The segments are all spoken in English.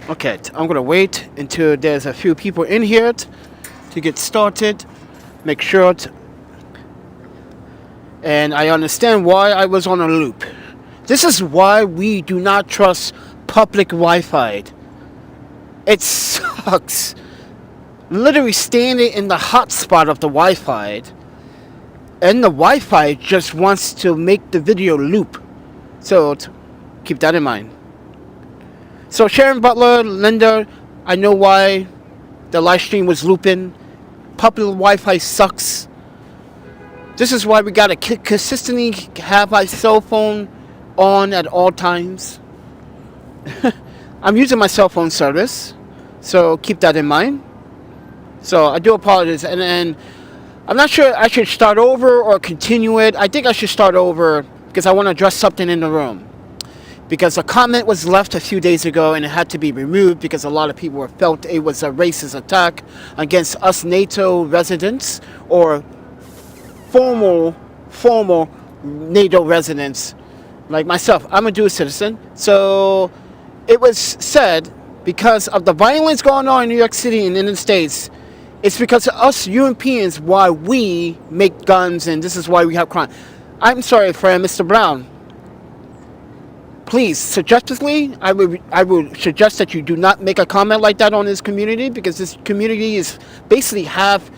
Okay, I'm gonna wait until there's a few people in here to get started. Make sure and I understand why I was on a loop. This is why we do not trust public Wi-Fi. It sucks. Literally standing in the hotspot of the Wi-Fi, and the Wi-Fi just wants to make the video loop. So keep that in mind. So Sharon Butler, Linda, I know why the live stream was looping. Public Wi-Fi sucks. This is why we gotta consistently have my cell phone on at all times. I'm using my cell phone service, so keep that in mind. So I do apologize, and I'm not sure I should start over or continue it. I think I should start over because I want to address something in the room. Because a comment was left a few days ago and it had to be removed because a lot of people felt it was a racist attack against us NATO residents or formal NATO residents like myself. I'm a dual citizen. So it was said because of the violence going on in New York City and in the States, it's because of us Europeans why we make guns and this is why we have crime. I'm sorry, friend, Mr. Brown. Please, suggestively, I would suggest that you do not make a comment like that on this community because this community is basically half,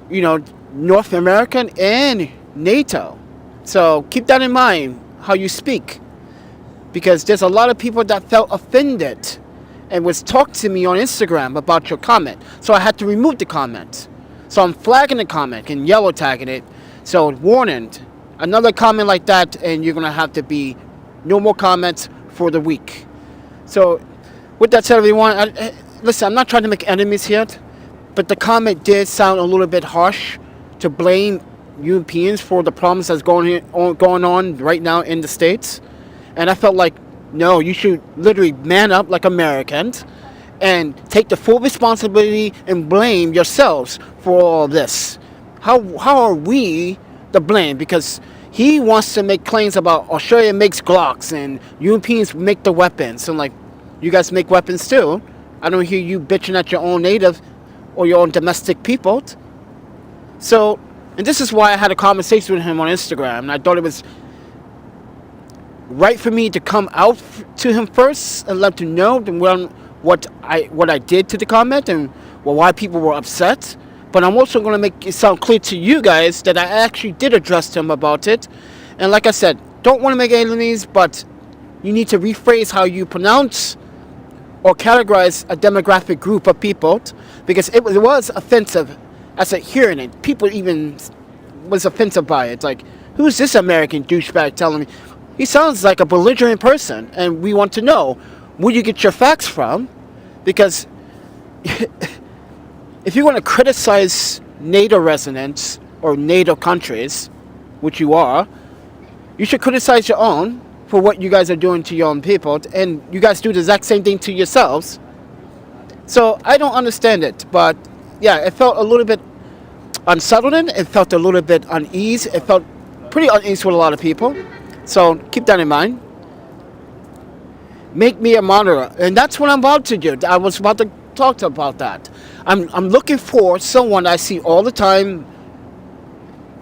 North American and NATO. So keep that in mind how you speak, because there's a lot of people that felt offended and was talking to me on Instagram about your comment. So I had to remove the comment. So I'm flagging the comment and yellow tagging it. So warning, another comment like that and you're gonna have to be no more comments for the week. So with that said, everyone, listen, I'm not trying to make enemies here, but the comment did sound a little bit harsh to blame Europeans for the problems that's going on right now in the States. And I felt like, no, you should literally man up like Americans and take the full responsibility and blame yourselves for all this. How are we to blame? Because he wants to make claims about Australia makes Glocks and Europeans make the weapons. And like, you guys make weapons too. I don't hear you bitching at your own native or your own domestic people. So, and this is why I had a conversation with him on Instagram. And I thought it was right for me to come out to him first and let him know what I did to the comment and why people were upset. But I'm also going to make it sound clear to you guys that I actually did address him about it. And like I said, don't want to make enemies, but you need to rephrase how you pronounce or categorize a demographic group of people, because it was offensive as a hearing it. People even was offensive by it. Like, who's this American douchebag telling me? He sounds like a belligerent person, and we want to know where you get your facts from, because if you want to criticize NATO residents or NATO countries, which you are, you should criticize your own for what you guys are doing to your own people, and you guys do the exact same thing to yourselves. So I don't understand it, but yeah, it felt a little bit unsettling. It felt a little bit uneasy. It felt pretty uneasy with a lot of people. So keep that in mind. Make me a moderator, and that's what I'm about to do. I was about to talk about that. I'm looking for someone I see all the time,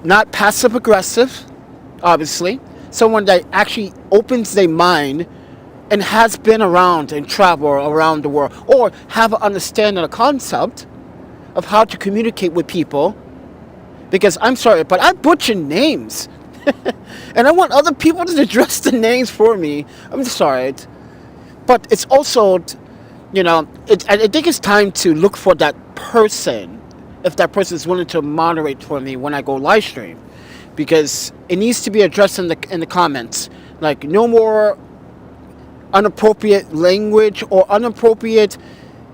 not passive aggressive, obviously. Someone that actually opens their mind and has been around and traveled around the world, or have an understanding of the concept of how to communicate with people. Because I'm sorry, but I butcher names. And I want other people to address the names for me. I'm sorry. But it's also, I think it's time to look for that person, if that person is willing to moderate for me when I go live stream. Because it needs to be addressed in the comments. Like, no more inappropriate language or inappropriate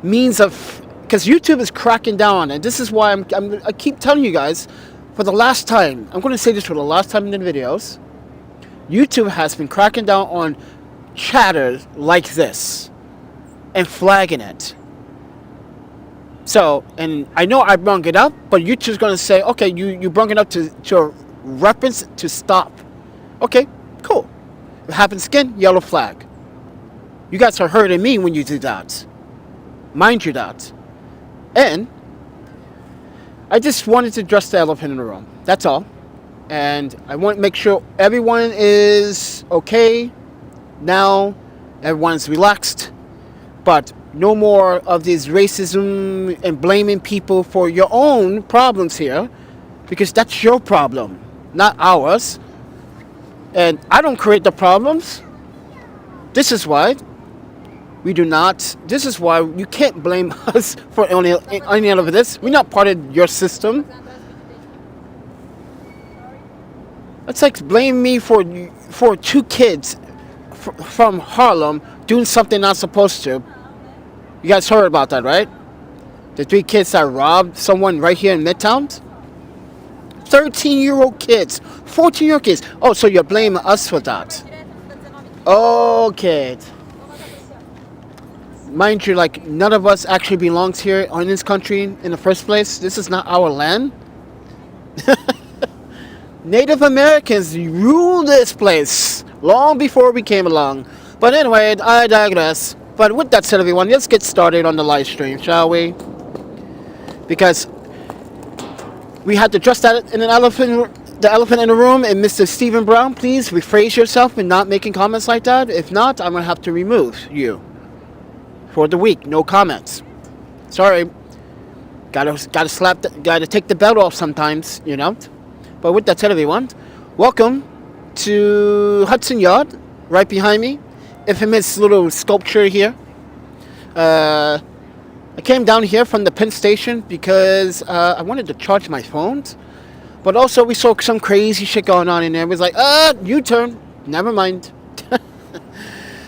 means of... Because YouTube is cracking down on it. This is why I keep telling you guys, for the last time, I'm going to say this for the last time in the videos, YouTube has been cracking down on chatter like this and flagging it. So, and I know I brung it up, but YouTube's going to say, okay, you brung it up to a reference to stop. Okay, cool. It happens again, yellow flag. You guys are hurting me when you do that. Mind you that. And I just wanted to address the elephant in the room. That's all. And I want to make sure everyone is okay now. Everyone's relaxed. But no more of this racism and blaming people for your own problems here. Because that's your problem, not ours. And I don't create the problems. This is why we do not. This is why you can't blame us for any of this. We're not part of your system. It's like blame me for 2 kids from Harlem doing something not supposed to. You guys heard about that, right? The 3 kids that robbed someone right here in Midtown. 13-year-old kids, 14-year-old kids. Oh, so you're blaming us for that? Okay. Mind you, like, none of us actually belongs here in this country in the first place. This is not our land. Native Americans ruled this place long before we came along. But anyway, I digress. But with that said, everyone, let's get started on the live stream, shall we? Because we had to address that in the elephant in the room. And Mr. Stephen Brown, please rephrase yourself and not making comments like that. If not, I'm going to have to remove you for the week. No comments. Sorry. Gotta take the belt off sometimes, you know. But with that said, everyone, welcome to Hudson Yard, right behind me. Infamous little sculpture here. I came down here from the Penn Station because I wanted to charge my phones. But also we saw some crazy shit going on in there. It was like, U-turn. Never mind.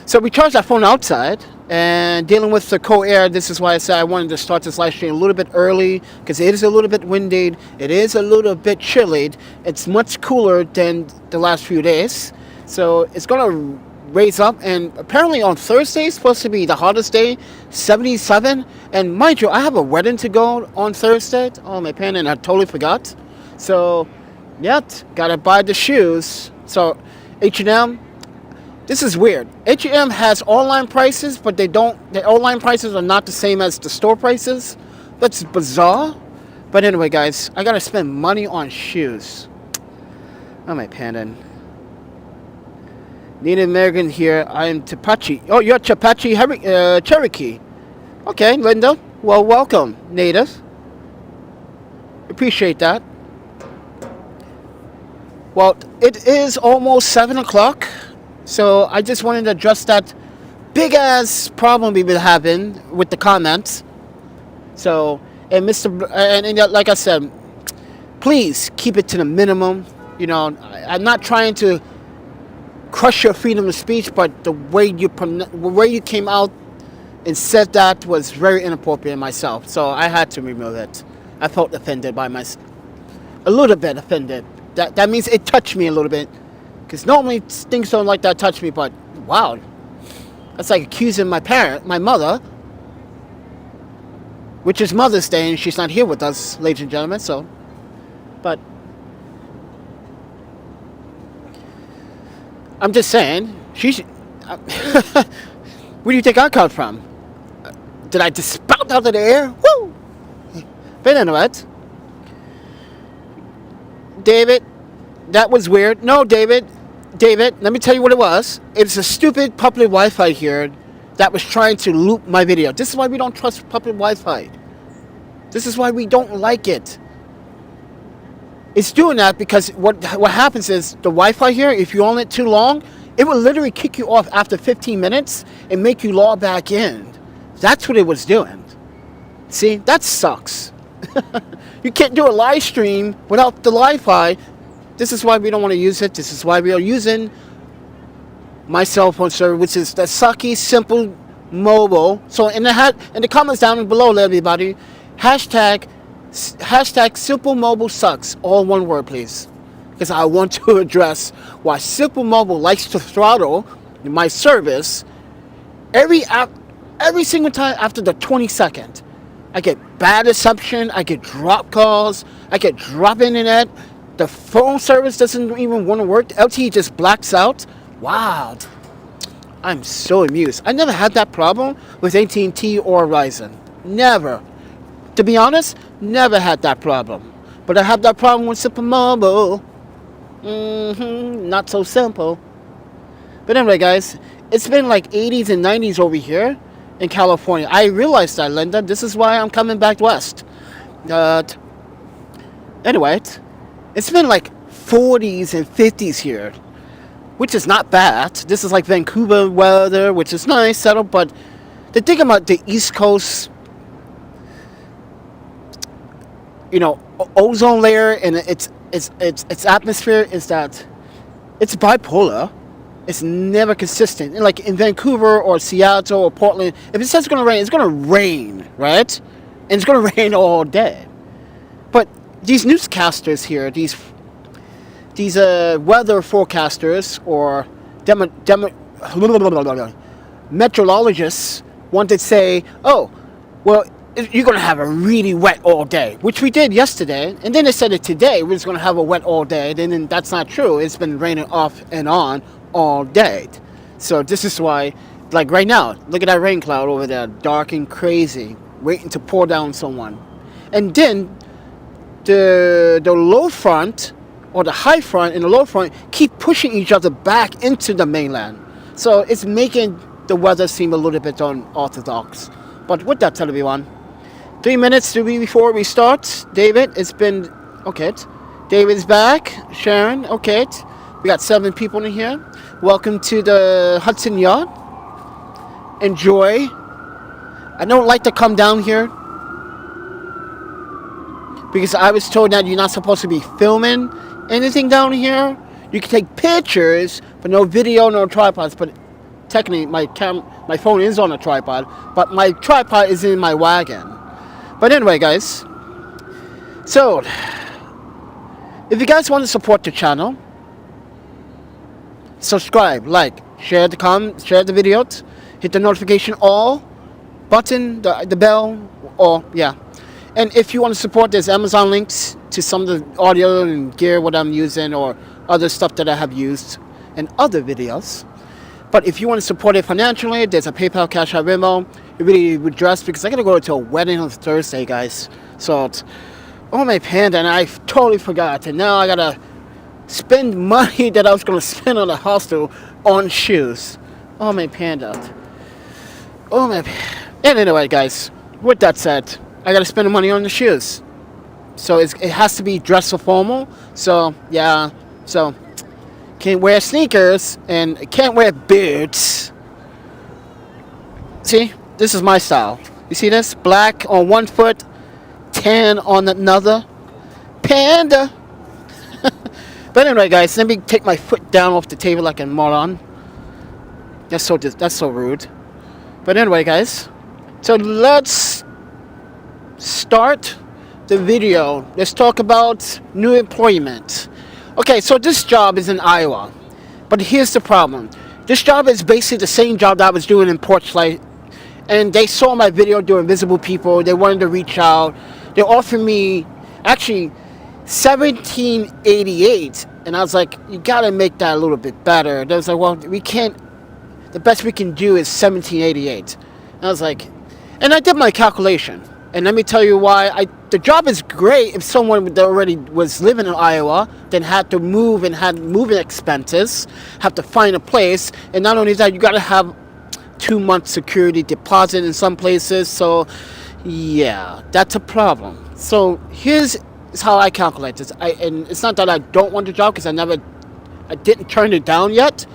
So we charged our phone outside. And dealing with the cold air, this is why I said I wanted to start this live stream a little bit early. Because it is a little bit windy. It is a little bit chilly. It's much cooler than the last few days. So it's going to raise up. And apparently on Thursday is supposed to be the hottest day. 77. And mind you, I have a wedding to go on Thursday. Oh, my pen, and I totally forgot. So, yeah, gotta buy the shoes. So, H&M. This is weird. H&M has online prices, but the online prices are not the same as the store prices. That's bizarre. But anyway, guys, I gotta spend money on shoes. Oh, my panda. Native American here. I am Tepache. Oh, you're Tepache Cherokee. Okay, Linda. Well, welcome, Native. Appreciate that. Well, it is almost 7 o'clock. So I just wanted to address that big ass problem we've been having with the comments. So, and like I said, please keep it to the minimum. You know, I'm not trying to crush your freedom of speech, but the way you came out and said that was very inappropriate myself. So I had to remove it. I felt offended by myself. A little bit offended. That means it touched me a little bit. Because normally things don't like that touch me, but wow. That's like accusing my mother, which is Mother's Day, and she's not here with us, ladies and gentlemen, so. But I'm just saying, where do you think I come from? Did I just spout out of the air? Woo! But anyway, David, that was weird. No, David, let me tell you what it was. It's a stupid public Wi-Fi here that was trying to loop my video. This is why we don't trust public Wi-Fi. This is why we don't like it. It's doing that because what happens is the Wi-Fi here, if you own it too long, it will literally kick you off after 15 minutes and make you log back in. That's what it was doing. See, that sucks. You can't do a live stream without the Wi-Fi. This is why we don't want to use it. This is why we are using my cell phone service, which is the sucky simple mobile. So in the comments down below, everybody, hashtag simple mobile sucks. All one word, please. Because I want to address why simple mobile likes to throttle my service every single time after the 22nd. I get bad reception. I get drop calls. I get drop internet. The phone service doesn't even want to work. LTE just blacks out. Wow. I'm so amused. I never had that problem with AT&T or Verizon. Never. To be honest, never had that problem. But I have that problem with Simple Mobile. Not so simple. But anyway, guys, it's been like 80s and 90s over here in California. I realized that, Linda. This is why I'm coming back west. Anyway, it's been like 40s and 50s here, which is not bad. This is like Vancouver weather, which is nice, settled. But the thing about the East Coast, ozone layer and its atmosphere is that it's bipolar. It's never consistent. Like in Vancouver or Seattle or Portland, if it says it's going to rain, it's going to rain, right? And it's going to rain all day. But these newscasters here, these weather forecasters or meteorologists want to say, oh, well, you're going to have a really wet all day, which we did yesterday. And then they said that today we're just going to have a wet all day. Then that's not true. It's been raining off and on all day. So this is why, like right now, look at that rain cloud over there, dark and crazy, waiting to pour down someone. And then the low front or the high front and the low front keep pushing each other back into the mainland. So it's making the weather seem a little bit unorthodox. But with that, everyone, 3 minutes before we start. David, it's been okay. David's back. Sharon, okay. We got 7 people in here. Welcome to the Hudson Yard. Enjoy. I don't like to come down here because I was told that you're not supposed to be filming anything down here. You can take pictures, but no video, no tripods. But technically, my phone is on a tripod, but my tripod is in my wagon. But anyway, guys, so if you guys want to support the channel, subscribe, like, share the video, hit the notification all button, the bell, or yeah. And if you want to support, there's Amazon links to some of the audio and gear what I'm using or other stuff that I have used in other videos. But if you want to support it financially, there's a PayPal, Cash App, Venmo. It really would dress because I gotta go to a wedding on Thursday, guys. So, oh my panda, and I totally forgot. And now I gotta spend money that I was gonna spend on a hostel on shoes. Oh my panda. Oh my. And anyway, guys, with that said, I gotta spend the money on the shoes. So it has to be dress for formal. So yeah. So can't wear sneakers and can't wear boots. See, this is my style. You see this? Black on one foot, tan on another. Panda. But anyway, guys, let me take my foot down off the table like a moron. That's so rude. But anyway, guys, so let's start the video. Let's talk about new employment. Okay, so this job is in Iowa, but here's the problem. This job is basically the same job that I was doing in Porchlight, and they saw my video doing Invisible People. They wanted to reach out. They offered me actually $17.88, and I was like, you gotta make that a little bit better. They was like, well, we can't. The best we can do is $17.88. And I was like, and I did my calculation. And let me tell you why. The job is great if someone that already was living in Iowa, then had to move and had moving expenses, have to find a place. And not only that, you got to have 2 months security deposit in some places. So, yeah, that's a problem. So here's how I calculate this. And it's not that I don't want the job because I didn't turn it down yet.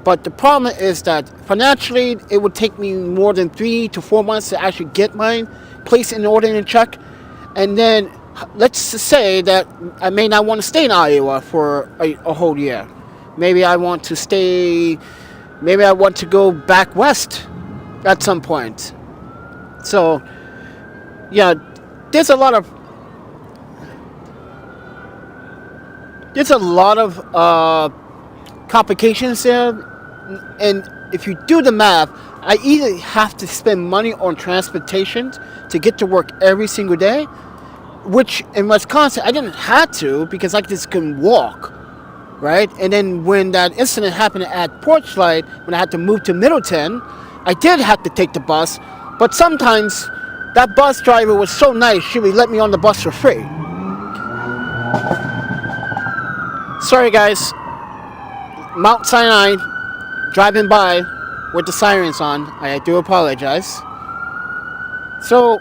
But the problem is that financially, it would take me more than 3 to 4 months to actually get my place in order and check. And then let's just say that I may not want to stay in Iowa for a whole year. Maybe I want to go back west at some point. So yeah, there's a lot of complications there. And if you do the math, I either have to spend money on transportation to get to work every single day, which in Wisconsin I didn't have to because I just can walk. right? And then when that incident happened at Porchlight, when I had to move to Middleton, I did have to take the bus, but sometimes that bus driver was so nice, she would let me on the bus for free. Sorry guys, Mount Sinai, driving by with the sirens on, I do apologize. So,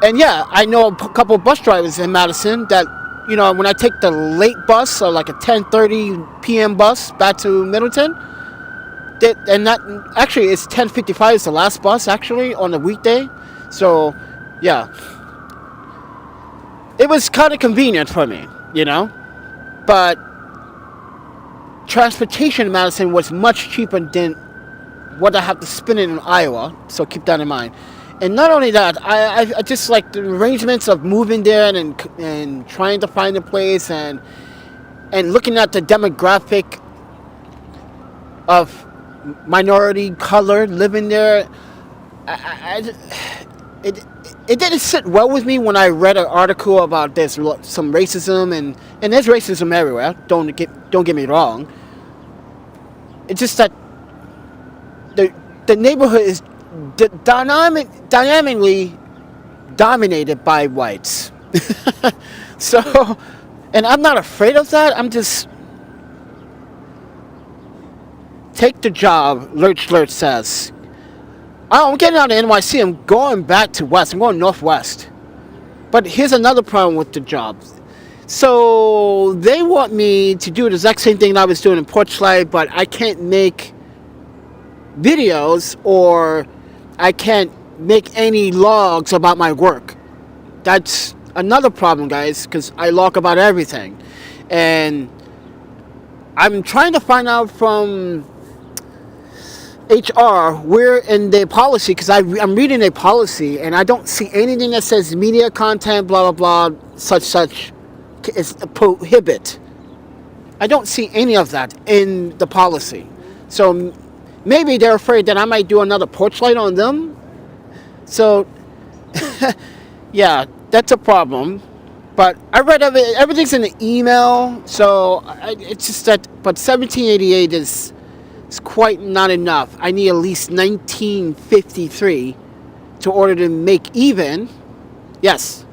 and yeah, I know a couple of bus drivers in Madison that, you know, when I take the late bus, or like a 10:30 p.m. bus back to Middleton, and that actually it's 10:55 is the last bus actually on a weekday. So, yeah, it was kind of convenient for me, you know, but transportation in Madison was much cheaper than what I have to spend in Iowa. So keep that in mind. And not only that, I just like the arrangements of moving there and trying to find a place and looking at the demographic of minority color living there. It didn't sit well with me when I read an article about there's some racism and there's racism everywhere. Don't get me wrong. It's just that the neighborhood is dynamically dominated by whites. So, and I'm not afraid of that. I'm just take the job. Lurch says. I'm getting out of NYC. I'm going back to West. I'm going Northwest. But here's another problem with the job. So they want me to do the exact same thing that I was doing in Porchlight, but I can't make videos or I can't make any logs about my work. That's another problem, guys, because I log about everything. And I'm trying to find out from HR where in their policy, because I'm reading their policy and I don't see anything that says media content, blah, blah, blah, such is prohibit. I don't see any of that in the policy. So maybe they're afraid that I might do another Porchlight on them. So, yeah, that's a problem. But I read everything's in the email. So it's just that, but 1788 is quite not enough. I need at least 1953 to order to make even. Yes.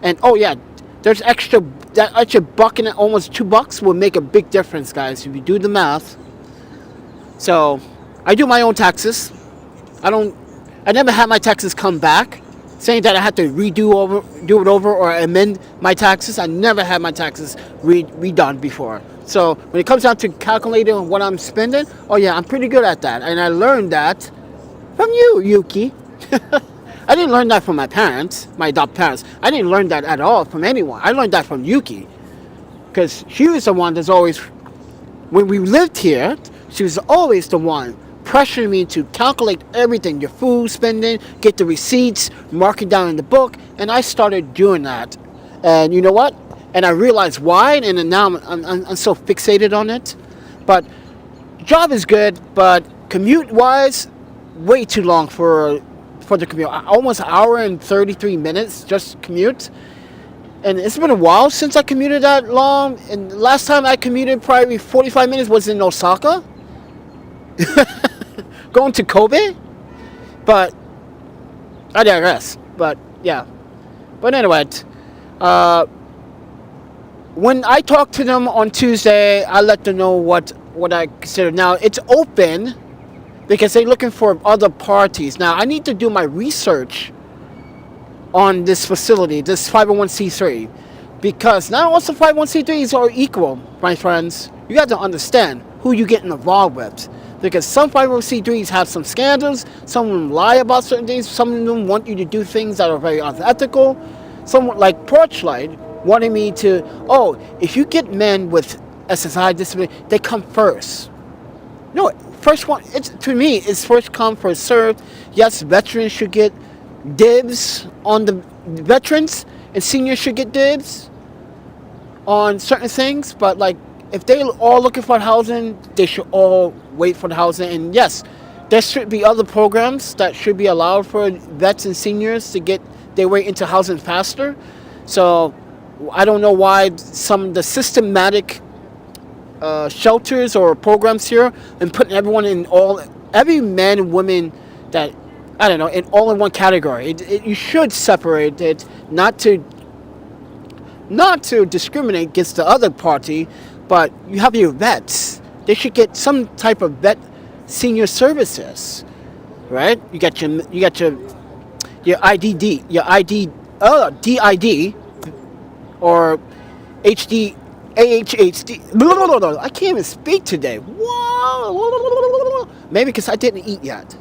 And oh yeah, there's that extra buck and almost $2 will make a big difference, guys, if you do the math. So I do my own taxes. I never had my taxes come back saying that I had to do it over or amend my taxes. I never had my taxes redone before. So when it comes down to calculating what I'm spending, oh yeah, I'm pretty good at that. And I learned that from you, Yuki. I didn't learn that from my parents, my adopted parents. I didn't learn that at all from anyone. I learned that from Yuki. Because she was the one that's always, when we lived here, she was always the one pressuring me to calculate everything, your food spending, get the receipts, mark it down in the book, and I started doing that. And you know what? And I realized why, and now I'm so fixated on it. But job is good, but commute-wise, way too long for the commute. Almost an hour and 33 minutes just commute. And it's been a while since I commuted that long. And the last time I commuted probably 45 minutes was in Osaka. Going to Kobe. But I digress. But yeah. But anyway, when I talk to them on Tuesday, I let them know what I consider. Now, it's open because they're looking for other parties. Now, I need to do my research on this facility, this 501c3, because not all the 501c3s are equal, my friends. You got to understand who you're getting involved with, because some 501c3s have some scandals, some of them lie about certain things, some of them want you to do things that are very unethical. Someone like Porchlight wanted me to, if you get men with SSI disability, they come first. No, first one, to me, it's first come, first served. Yes, veterans should get dibs on the veterans, and seniors should get dibs on certain things, but like, if they're all looking for housing, they should all wait for the housing. And yes, there should be other programs that should be allowed for vets and seniors to get their way into housing faster. So I don't know why some of the systematic shelters or programs here and putting everyone in every man and woman that, I don't know, in all in one category. You should separate it, not to discriminate against the other party, but you have your vets. They should get some type of vet senior services, right? You got your IDD, your DID, or HD, AHHD. Blah, blah, blah, blah. I can't even speak today. Whoa. Maybe because I didn't eat yet.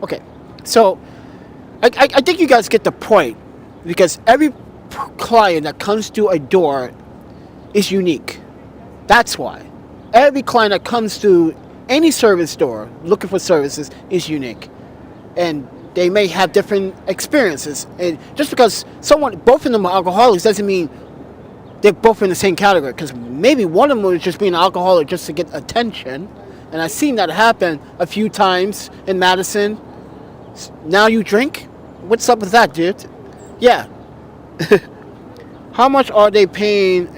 Okay, so I think you guys get the point, because every client that comes through a door is unique. That's why. Every client that comes to any service door looking for services is unique. And they may have different experiences. And just because both of them are alcoholics doesn't mean they're both in the same category. Because maybe one of them was just being an alcoholic just to get attention. And I've seen that happen a few times in Madison. Now you drink? What's up with that, dude? Yeah. How much are they paying?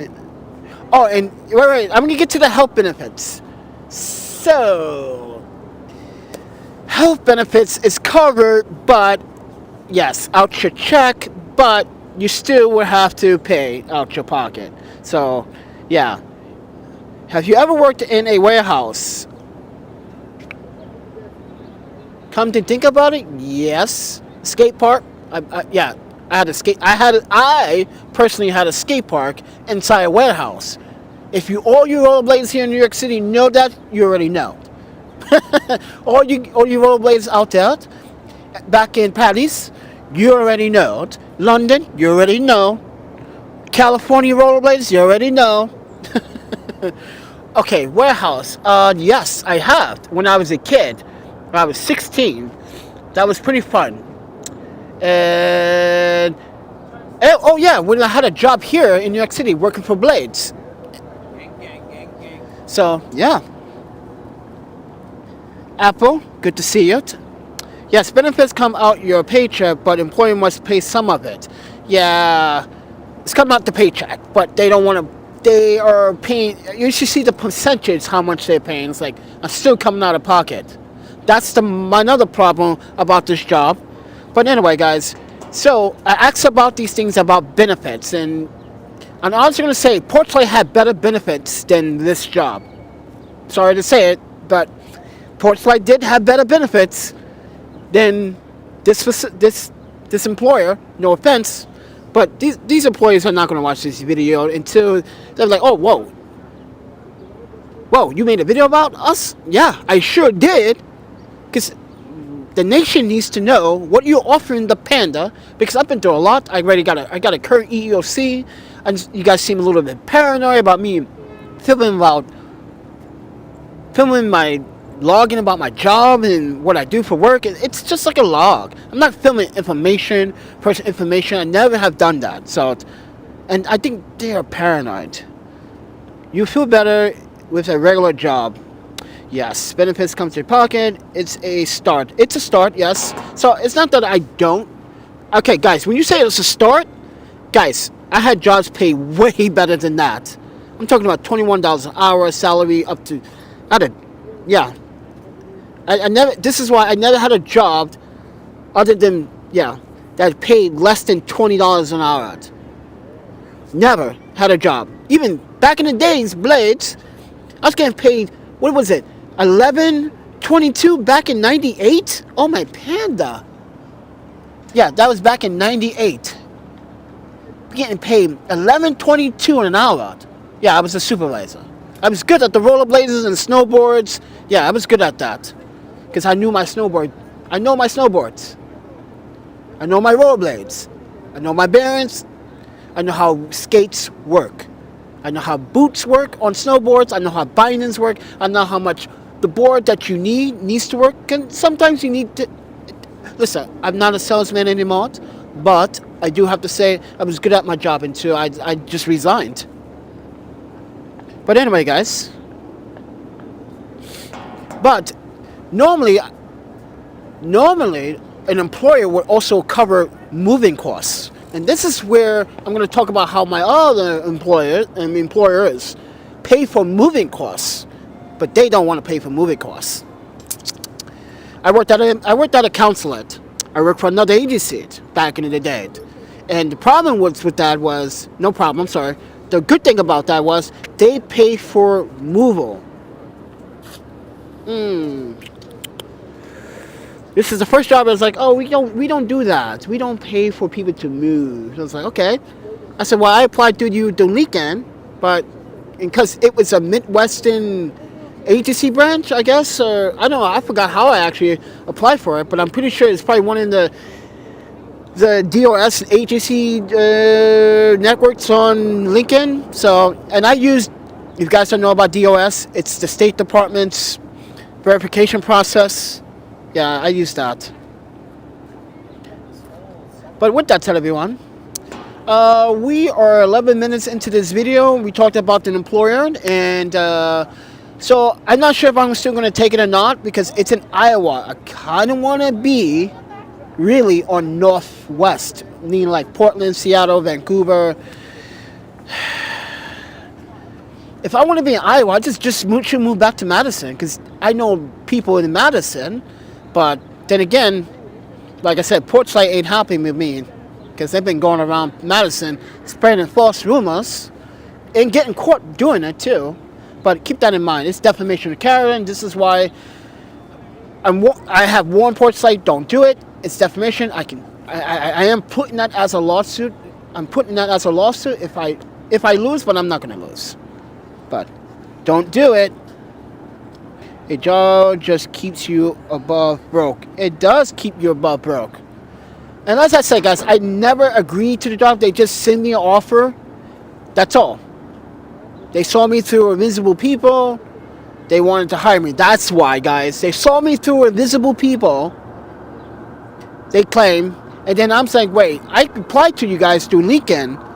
Oh, and wait, I'm gonna get to the health benefits. So, health benefits is covered, but yes, out your check, but you still will have to pay out your pocket. So, yeah. Have you ever worked in a warehouse? Come to think about it, yes. Skate park, yeah. I personally had a skate park inside a warehouse. If all you rollerblades here in New York City know that, you already know. all you rollerblades out there, back in Patty's, you already know. London, you already know. California rollerblades, you already know. Okay, warehouse. Yes, I have. When I was a kid, when I was 16, that was pretty fun. And oh yeah, when I had a job here in New York City working for Blades. So yeah. Apple, good to see you. Yes, benefits come out your paycheck, but employer must pay some of it. Yeah, it's coming out the paycheck, but they don't want to. They are paying. You should see the percentage how much they're paying. It's like I'm still coming out of pocket. That's another problem about this job. But anyway, guys, so I asked about these things about benefits, and I'm also going to say Portland had better benefits than this job. Sorry to say it, but Portland did have better benefits than this employer. No offense, but these employees are not going to watch this video until they're like, oh, whoa, you made a video about us? Yeah, I sure did, because the nation needs to know what you're offering the Panda, because I've been through a lot. I got a current EEOC, and you guys seem a little bit paranoid about me filming my logging about my job and what I do for work. It's just like a log. I'm not filming personal information. I never have done that. So, and I think they are paranoid. You feel better with a regular job. Yes, benefits come to your pocket. It's a start. It's a start, yes. So it's not that I don't. Okay, guys, when you say it's a start, guys, I had jobs pay way better than that. I'm talking about $21 an hour salary up to, yeah. I never. This is why I never had a job, other than that paid less than $20 an hour. Never had a job. Even back in the days, Blades, I was getting paid. What was it? $11.22 back in '98. Oh my Panda. Yeah, that was back in '98. Getting paid $11.22 an hour. Yeah, I was a supervisor. I was good at the rollerblades and snowboards. Yeah, I was good at that. Because I knew my snowboard. I know my snowboards. I know my rollerblades. I know my bearings. I know how skates work. I know how boots work on snowboards. I know how bindings work. I know how much the board that you needs to work. And sometimes you need to... Listen, I'm not a salesman anymore. But I do have to say I was good at my job until I just resigned. But anyway, guys. But normally an employer would also cover moving costs. And this is where I'm going to talk about how my other employers pay for moving costs, but they don't want to pay for moving costs. I worked at a consulate. I worked for another agency back in the day, and the problem with that was no problem. I'm sorry. The good thing about that was they pay for movable. This is the first job. I was like, oh, we don't do that. We don't pay for people to move. So I was like, okay. I said, well, I applied to you the weekend, but because it was a Midwestern agency branch, I guess, or I don't know. I forgot how I actually applied for it, but I'm pretty sure it's probably one in the DOS agency networks on LinkedIn. So, and I used, if you guys don't know about DOS, it's the State Department's verification process. Yeah, I use that. But with that said, everyone, we are 11 minutes into this video. We talked about an employer, and so I'm not sure if I'm still going to take it or not because it's in Iowa. I kind of want to be really on Northwest, meaning like Portland, Seattle, Vancouver. If I want to be in Iowa, I just should move back to Madison because I know people in Madison. But then again, like I said, Portside ain't happy with me because they've been going around Madison spreading false rumors and getting caught doing it too. But keep that in mind. It's defamation of character, and this is why I have warned Portside, don't do it. It's defamation. I am putting that as a lawsuit. I'm putting that as a lawsuit if I lose, but I'm not going to lose. But don't do it. A job just keeps you above broke. It does keep you above broke. And as I said, guys, I never agreed to the job. They just send me an offer. That's all. They saw me through invisible people. They wanted to hire me. That's why, guys. They saw me through invisible people. They claim. And then I'm saying, wait, I applied to you guys through LinkedIn.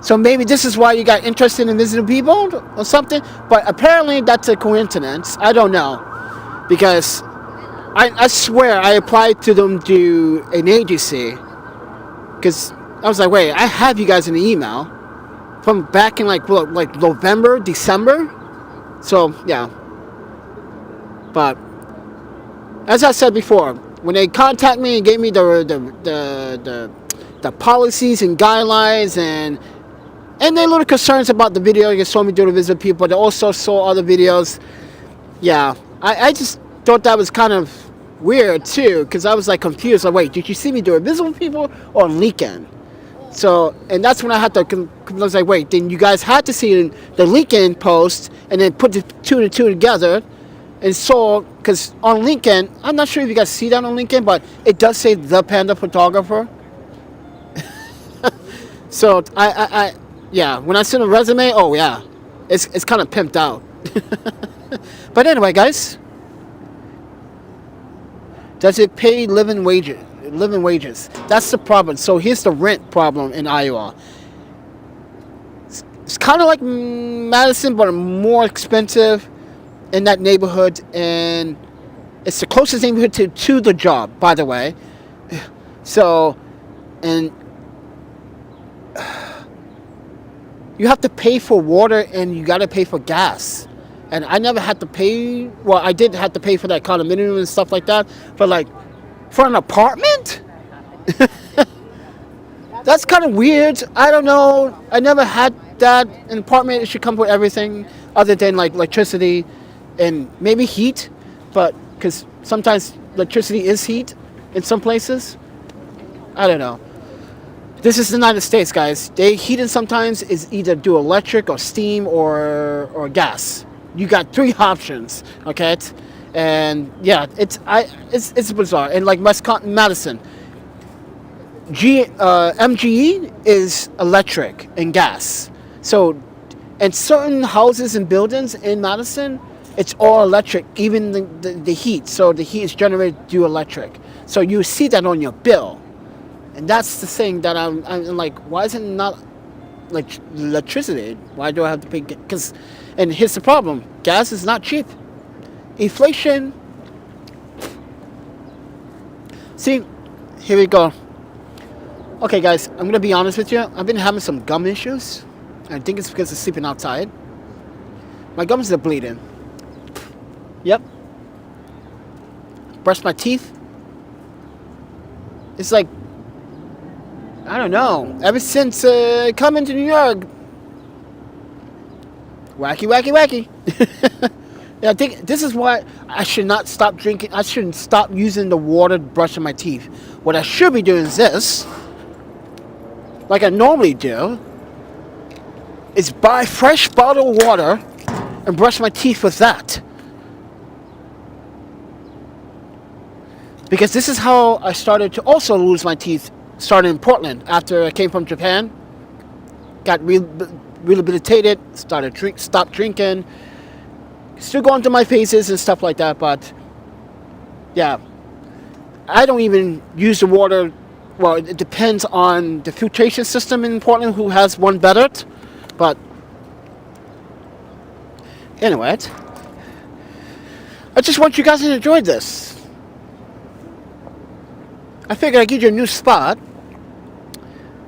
So maybe this is why you got interested in invisible people or something. But apparently that's a coincidence. I don't know. Because I swear I applied to them to an agency. Because I was like, wait, I have you guys in the email. From back in like November, December. So, yeah. But, as I said before, when they contact me and gave me the policies and guidelines and they're a little concerns about the video. You saw me do the visit people, but they also saw other videos. Yeah, I just thought that was kind of weird too, because I was like confused. Like, wait, did you see me do invisible people or on LinkedIn? So, and that's when I had to, I was like, wait, then you guys had to see the LinkedIn post and then put the two and two together and saw, because on LinkedIn, I'm not sure if you guys see that on LinkedIn, but it does say The Panda Photographer. So, yeah, when I send a resume, oh yeah, it's kind of pimped out. But anyway, guys, does it pay living wages? That's the problem. So here's the rent problem in Iowa. It's kind of like Madison, but more expensive in that neighborhood, and it's the closest neighborhood to the job, by the way. So, and you have to pay for water and you got to pay for gas. And I never had to pay, well, I did have to pay for that condominium and stuff like that, but like, for an apartment? That's kind of weird. I don't know. I never had that. An apartment, it should come with everything other than like electricity and maybe heat, but because sometimes electricity is heat in some places. I don't know. This is the United States, guys. They heating sometimes is either do electric or steam or gas. You got three options, okay? And yeah, it's bizarre. And like Madison, MGE is electric and gas. So, in certain houses and buildings in Madison, it's all electric, even the heat. So the heat is generated through electric. So you see that on your bill. And that's the thing that I'm like, why is it not like electricity? Why do I have to pay? And here's the problem: gas is not cheap. Inflation. See, here we go. Okay, guys, I'm gonna be honest with you. I've been having some gum issues. I think it's because of sleeping outside. My gums are bleeding. Yep. Brush my teeth. It's like, I don't know. Ever since coming to New York, wacky, wacky, wacky. Yeah, I think this is why I should not stop drinking. I shouldn't stop using the water brushing my teeth. What I should be doing is this, like I normally do, is buy fresh bottled water and brush my teeth with that. Because this is how I started to also lose my teeth, started in Portland after I came from Japan. Got rehabilitated, stopped drinking. Still going through my phases and stuff like that, but yeah, I don't even use the water. Well, it depends on the filtration system in Portland, who has one better. But anyway, I just want you guys to enjoy this. I figured I'd give you a new spot.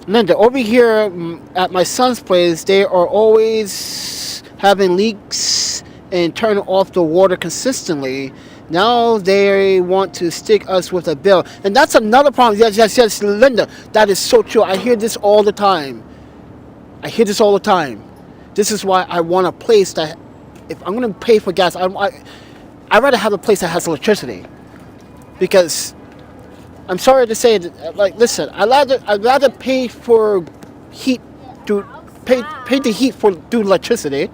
Linda, over here at my son's place, they are always having leaks and turn off the water consistently. Now they want to stick us with a bill. And that's another problem. Yes, Linda, that is so true. I hear this all the time. This is why I want a place that, if I'm going to pay for gas, I'd rather have a place that has electricity. Because, I'm sorry to say it, like, listen, I'd rather pay for heat, pay the heat through electricity,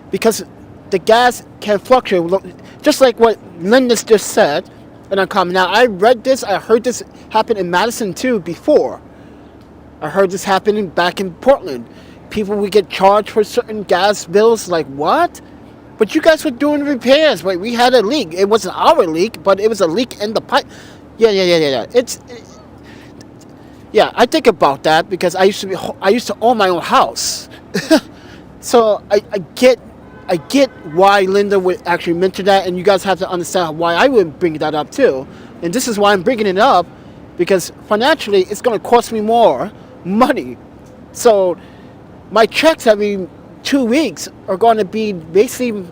because the gas can fluctuate, just like what Linda just said. And I'm coming now. I read this. I heard this happen in Madison too before. I heard this happening back in Portland. People would get charged for certain gas bills. Like, what? But you guys were doing repairs. Wait, we had a leak. It wasn't our leak, but it was a leak in the pipe. Yeah. Yeah, I think about that because I used to own my own house. So I get why Linda would actually mention that, and you guys have to understand why I would bring that up too. And this is why I'm bringing it up, because financially it's going to cost me more money. So my checks every 2 weeks are going to be basically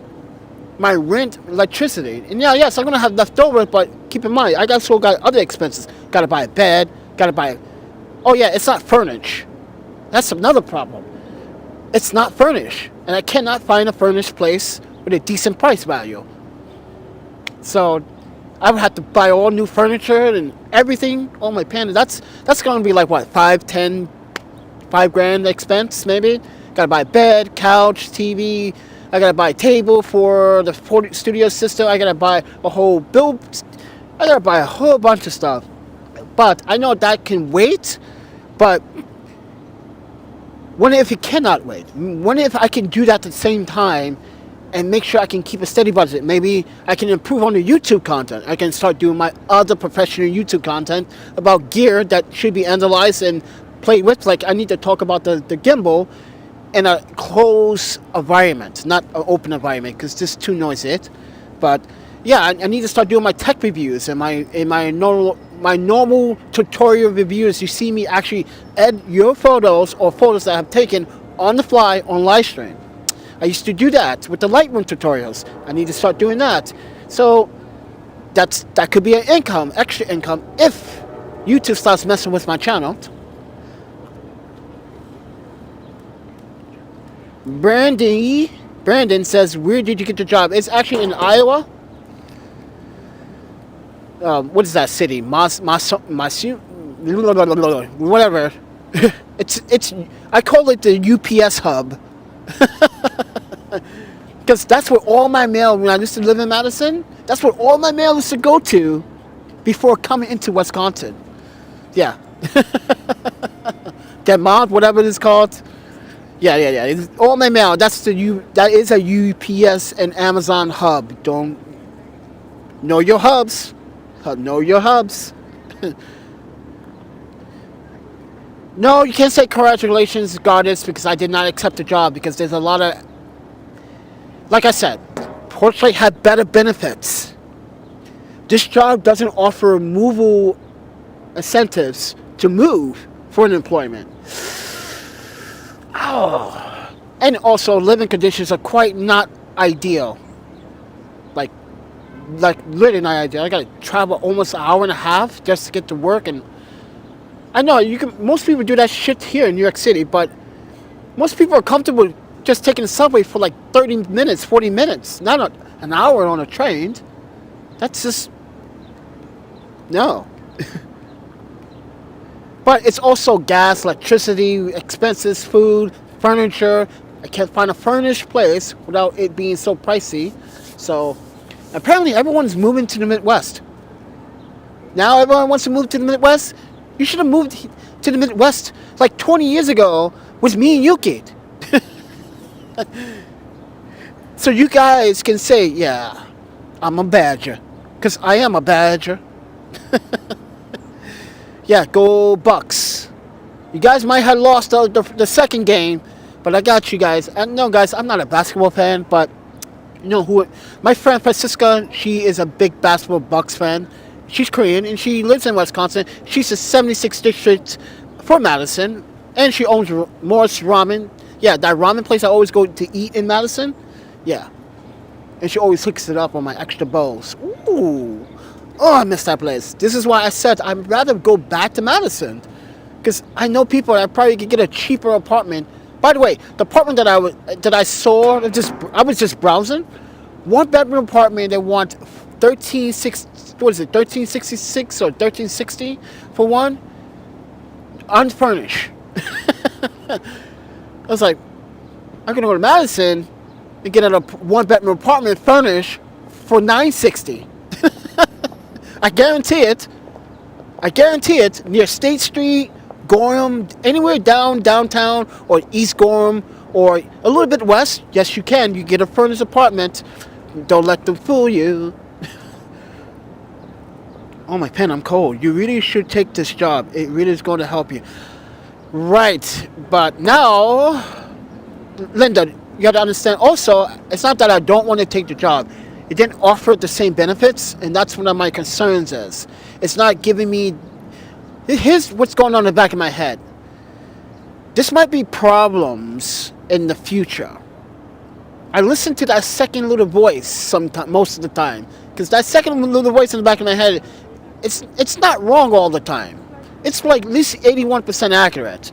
my rent, electricity. And yes, I'm going to have leftovers, but keep in mind, I still got other expenses. Got to buy a bed, oh yeah, it's not furnished. That's another problem. It's not furnished, and I cannot find a furnished place with a decent price value. So I would have to buy all new furniture and everything. Oh my Panda, that's going to be like what, $5 grand expense maybe. Gotta buy a bed, couch, TV. I gotta buy a table for the studio system. I gotta buy a whole bunch of stuff. But I know that can wait. But what if it cannot wait? What if I can do that at the same time and make sure I can keep a steady budget? Maybe I can improve on the YouTube content. I can start doing my other professional YouTube content about gear that should be analyzed and played with. Like, I need to talk about the gimbal in a closed environment, not an open environment, because this is too noisy. But yeah, I need to start doing my tech reviews and my normal tutorial reviews. You see me actually edit your photos or photos that I have taken on the fly on live stream. I used to do that with the Lightroom tutorials. I need to start doing that. So that could be an income, extra income, if YouTube starts messing with my channel. Brandon says, where did you get your job? It's actually in Iowa. What is that city? Whatever. It's. I call it the UPS hub, because that's where all my mail. When I used to live in Madison, that's where all my mail used to go to before coming into Wisconsin. Yeah. Denmark, whatever it is called. Yeah. It's all my mail. That is a UPS and Amazon hub. Don't know your hubs. Know your hubs. No, you can't say congratulations, goddess, because I did not accept the job, because there's a lot of, like I said, Portrait had better benefits. This job doesn't offer movable incentives to move for an employment. Oh. And also, living conditions are quite not ideal. Like literally not ideal. I gotta travel almost an hour and a half just to get to work, and I know most people do that shit here in New York City, but most people are comfortable just taking the subway for like 30 minutes, 40 minutes, not an hour on a train. That's just, no. But it's also gas, electricity, expenses, food, furniture. I can't find a furnished place without it being so pricey. So apparently everyone's moving to the Midwest. Now everyone wants to move to the Midwest. You should have moved to the Midwest like 20 years ago with me and Yuki. So you guys can say, yeah, I'm a badger. Because I am a badger. Yeah, go Bucks. You guys might have lost the second game, but I got you guys. And no, guys, I'm not a basketball fan, but you know who? My friend Francisca, she is a big basketball Bucks fan. She's Korean, and she lives in Wisconsin. She's the 76th district for Madison, and she owns Morris Ramen. Yeah, that ramen place I always go to eat in Madison. Yeah. And she always hooks it up on my extra bowls. Ooh. Oh, I miss that place. This is why I said I'd rather go back to Madison. Because I know people that probably could get a cheaper apartment. By the way, the apartment that I saw, I was just browsing. 1-bedroom apartment, they want 1366 or 1360 for one. Unfurnished. I was like, I'm going to go to Madison and get a 1-bedroom apartment furnished for $960. I guarantee it. Near State Street, Gorham, anywhere downtown, or East Gorham, or a little bit west. Yes, you can. You get a furnished apartment. Don't let them fool you. Oh, my pen, I'm cold. You really should take this job. It really is going to help you. Right. But now, Linda, you got to understand. Also, it's not that I don't want to take the job. It didn't offer the same benefits, and that's one of my concerns is. It's not giving me... Here's what's going on in the back of my head. This might be problems in the future. I listen to that second little voice most of the time. Because that second little voice in the back of my head, it's not wrong all the time. It's like at least 81% accurate.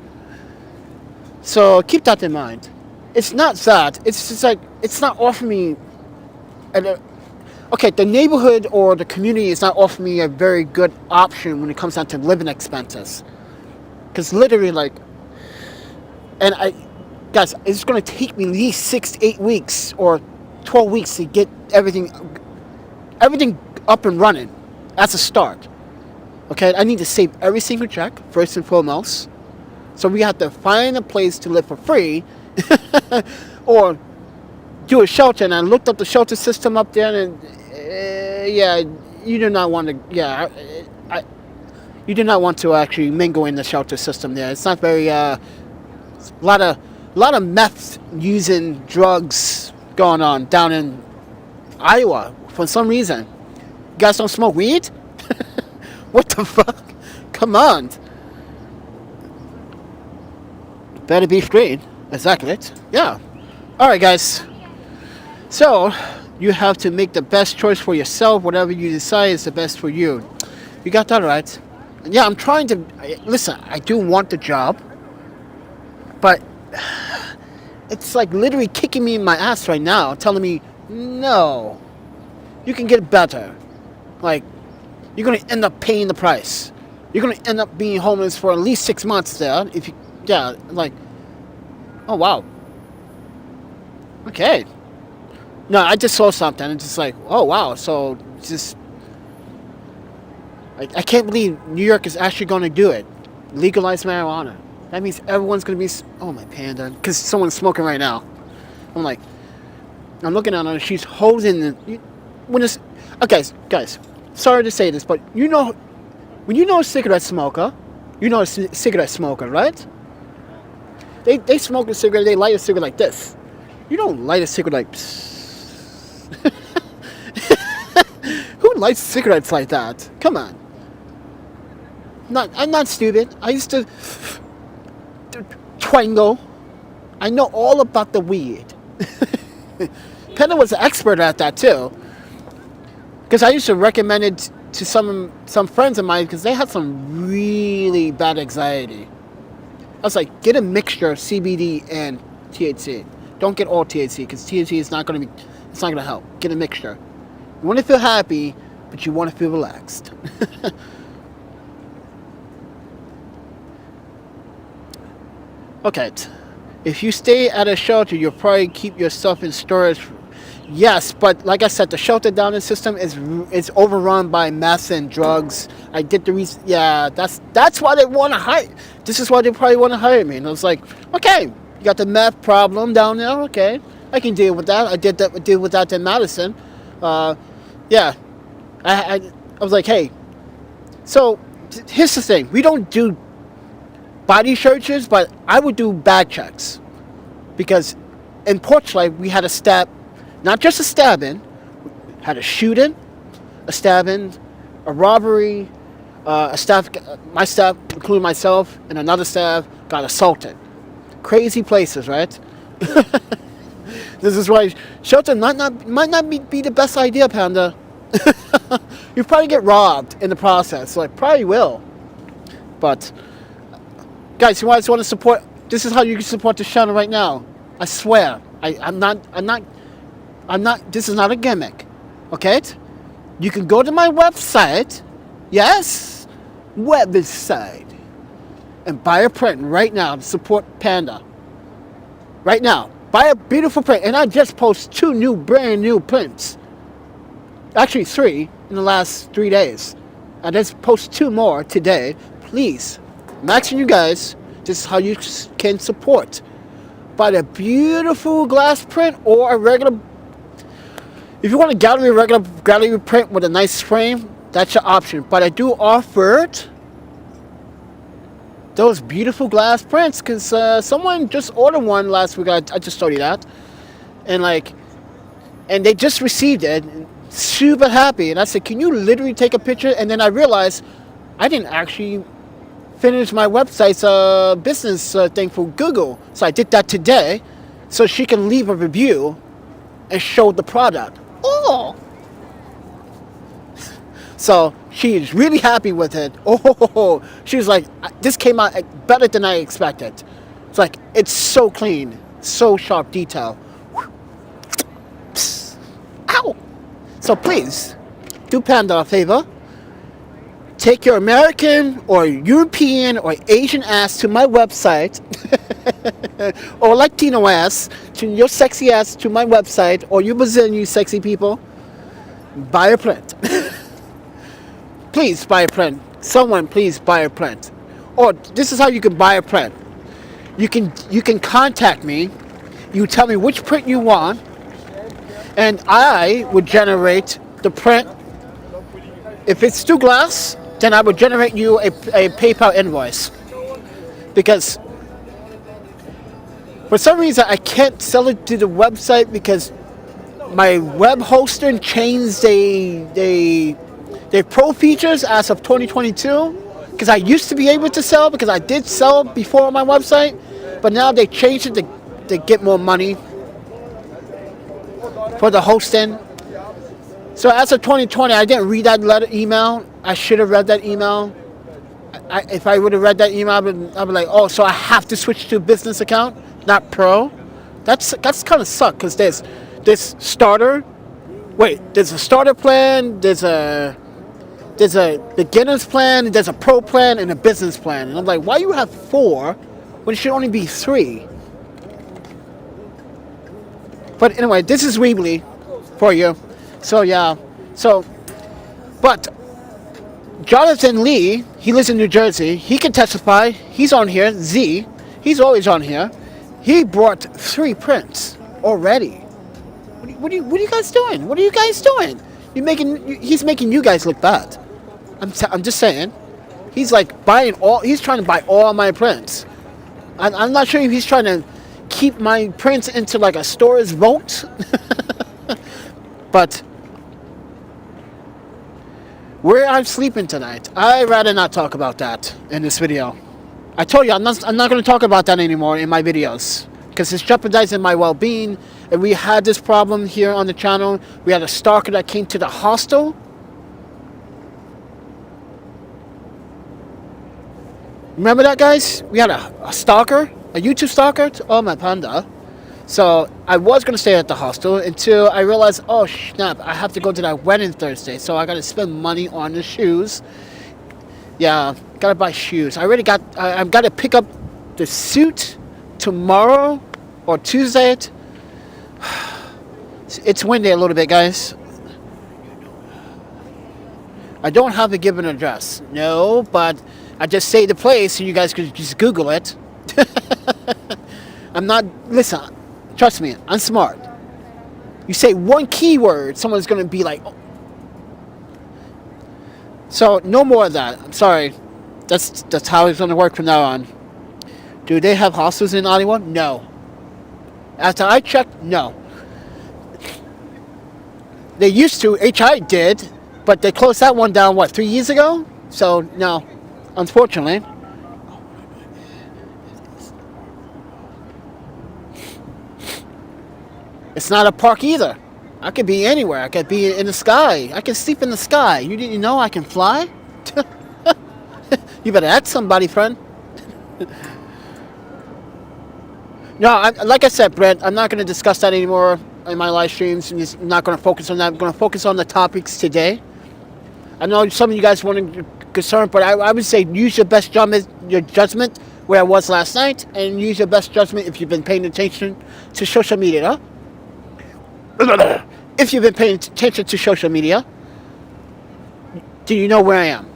So keep that in mind. It's not that. It's just like, it's not offering me... Okay, the neighborhood or the community is not offering me a very good option when it comes down to living expenses. Because literally, guys, it's going to take me at least 6 to 8 weeks or 12 weeks to get everything up and running. That's a start. Okay, I need to save every single check, first and foremost. So we have to find a place to live for free or do a shelter, and I looked up the shelter system up there, and yeah, you do not want to. Yeah, you do not want to actually mingle in the shelter system there. It's not very a lot of meth using drugs going on down in Iowa for some reason. You guys don't smoke weed? What the fuck? Come on. Better be straight. Exactly. Yeah. All right, guys. So, you have to make the best choice for yourself. Whatever you decide is the best for you. You got that right? Yeah, I'm trying to... Listen, I do want the job. But it's like literally kicking me in my ass right now. Telling me, no. You can get better. Like, you're going to end up paying the price. You're going to end up being homeless for at least 6 months there. If you... Yeah, like... Oh, wow. Okay. No, I just saw something and just like, oh wow, so just I can't believe New York is actually going to do it. Legalize marijuana. That means everyone's going to be, oh my panda, because someone's smoking right now. I'm looking at her, she's holding when it's, okay, guys, sorry to say this, but you know, when you know a cigarette smoker, you know a cigarette smoker, right? They smoke a cigarette, they light a cigarette like this. You don't light a cigarette like, psst. Who lights cigarettes like that? Come on. I'm not stupid. I used to twangle. I know all about the weed. Panda was an expert at that too. Because I used to recommend it to some friends of mine because they had some really bad anxiety. I was like, get a mixture of CBD and THC. Don't get all THC because THC is not going to help. Get a mixture. You want to feel happy, but you want to feel relaxed. Okay. If you stay at a shelter, you'll probably keep yourself in storage. Yes, but like I said, the shelter down system is overrun by meth and drugs. I did the reason. Yeah, that's why they want to hire. This is why they probably want to hire me. And I was like, okay, you got the meth problem down there. Okay, I can deal with that. I deal with that in Madison. Yeah, I was like, hey. So here's the thing: we don't do body searches, but I would do bag checks because in Porchlight we had a stab. Not just a stabbing, had a shooting, a stabbing, a robbery, my staff, including myself, and another staff got assaulted. Crazy places, right? This is why shelter might not be the best idea, Panda. You probably get robbed in the process, like probably will. But guys, you guys want to support? This is how you can support the channel right now. I swear, I'm not. This is not a gimmick, okay? You can go to my website, yes, website, and buy a print right now to support Panda. Right now, buy a beautiful print, and I just post 2 brand new prints. Actually 3 in the last 3 days. I just post 2 more today. Please, I'm asking you guys, this is how you can support. Buy a beautiful glass print or a regular. If you want a regular gallery print with a nice frame, that's your option. But I do offer those beautiful glass prints because someone just ordered one last week. I just told you that, and they just received it, super happy. And I said, "Can you literally take a picture?" And then I realized I didn't actually finish my website's business thing for Google, so I did that today, so she can leave a review and show the product. Oh, so she's really happy with it. Oh, she's like, this came out better than I expected. It's like, it's so clean, so sharp detail. Psst. Ow! So please, do Panda a favor. Take your American or European or Asian ass to my website, or Latino ass, to your sexy ass to my website, or you Brazilian, you sexy people, buy a print. Please buy a print. Someone please buy a print. Or this is how you can buy a print. You can contact me. You tell me which print you want, and I would generate the print. If it's 2 glass, then I would generate you a PayPal invoice. Because for some reason I can't sell it to the website because my web hosting changed their pro features as of 2022. Because I used to be able to sell, because I did sell before on my website, but now they changed it to get more money for the hosting. So as of 2020, I didn't read that email. I should have read that email. If I would have read that email, I'd be like, oh, so I have to switch to a business account, not pro. That's kind of suck because there's starter. Wait, there's a starter plan. There's a beginner's plan. There's a pro plan and a business plan. And I'm like, why you have 4 when it should only be 3? But anyway, this is Weebly for you. So yeah, but Jonathan Lee, he lives in New Jersey. He can testify. He's on here. Z, he's always on here. He brought 3 prints already. What are you guys doing? What are you guys doing? He's making you guys look bad. I'm just saying. He's like he's trying to buy all my prints. I'm not sure if he's trying to keep my prints into like a storage vault. But Where I'm sleeping tonight, I'd rather not talk about that in this video. I told you I'm not going to talk about that anymore in my videos because it's jeopardizing my well-being. And we had this problem here on the channel. We had a stalker that came to the hostel. Remember that, guys? We had a stalker, a YouTube stalker. Oh, my panda. So I was going to stay at the hostel until I realized, oh snap, I have to go to that wedding Thursday. So I got to spend money on the shoes. Yeah, got to buy shoes. I've got to pick up the suit tomorrow or Tuesday. It's windy a little bit, guys. I don't have to give an address. No, but I just say the place so you guys could just Google it. I'm not, listen. Trust me, I'm smart. You say one keyword, someone's going to be like, oh. So no more of that. I'm sorry. That's how it's going to work from now on. Do they have hostels in Ottawa? No. After I checked, no. They used to, HI did, but they closed that one down, what, 3 years ago? So, no, unfortunately. It's not a park either. I could be anywhere. I could be in the sky. I can sleep in the sky. You didn't know I can fly? You better ask somebody, friend. No, like I said, Brent, I'm not going to discuss that anymore in my live streams. I'm not going to focus on that. I'm going to focus on the topics today. I know some of you guys weren't concerned, but I would say use your best judgment where I was last night, and use your best judgment if you've been paying attention to social media, huh? If you've been paying attention to social media, do you know where I am?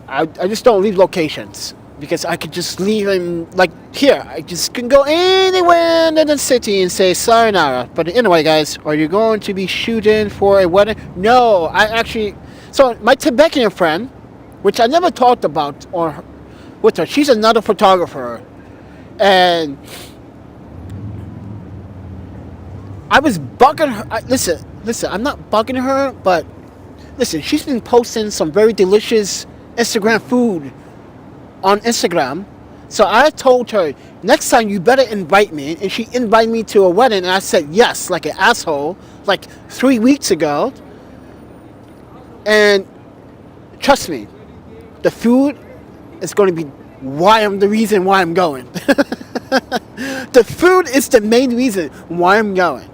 I just don't leave locations because I could just leave them, like here. I just can go anywhere in the city and say sayonara. But anyway, guys, are you going to be shooting for a wedding? No, so my Tibetan friend, which I never talked about with her, she's another photographer, and I was bugging her. Listen, I'm not bugging her, but listen, she's been posting some very delicious Instagram food on Instagram. So I told her, next time you better invite me. And she invited me to a wedding, and I said yes, like an asshole, like 3 weeks ago. And trust me, the food is going to be the reason why I'm going. The food is the main reason why I'm going.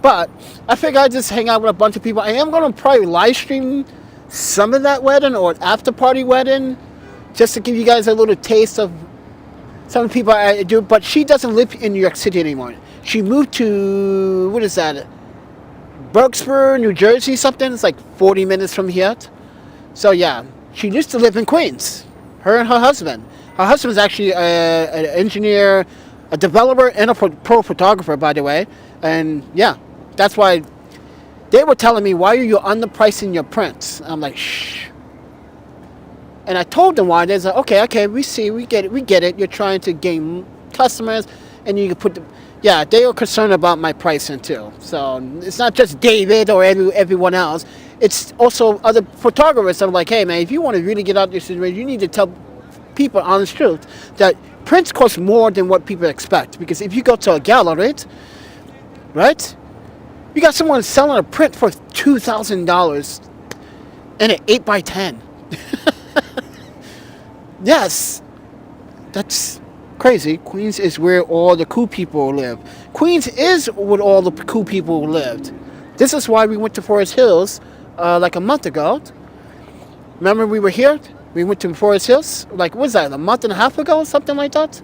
But I figure I'd just hang out with a bunch of people. I am going to probably live stream some of that wedding or after party wedding, just to give you guys a little taste of some of the people I do. But she doesn't live in New York City anymore. She moved to, what is that, Berksburg, New Jersey, something. It's like 40 minutes from here. So yeah, she used to live in Queens, her and her husband. Her husband's actually an engineer, a developer, and a pro photographer, by the way. And yeah, that's why they were telling me, why are you underpricing your prints? I'm like, shh. And I told them why. They're like, okay, we get it. You're trying to gain customers, and you can put yeah, they were concerned about my pricing too. So it's not just David or everyone else. It's also other photographers that are like, hey man, if you want to really get out of this situation, you need to tell people honest truth that prints cost more than what people expect. Because if you go to a gallery, right? You got someone selling a print for $2,000 and an 8x10. Yes, that's crazy. Queens is where all the cool people live. Queens is where all the cool people lived. This is why we went to Forest Hills like a month ago. Remember we were here? We went to Forest Hills, like, what was that, a month and a half ago, something like that?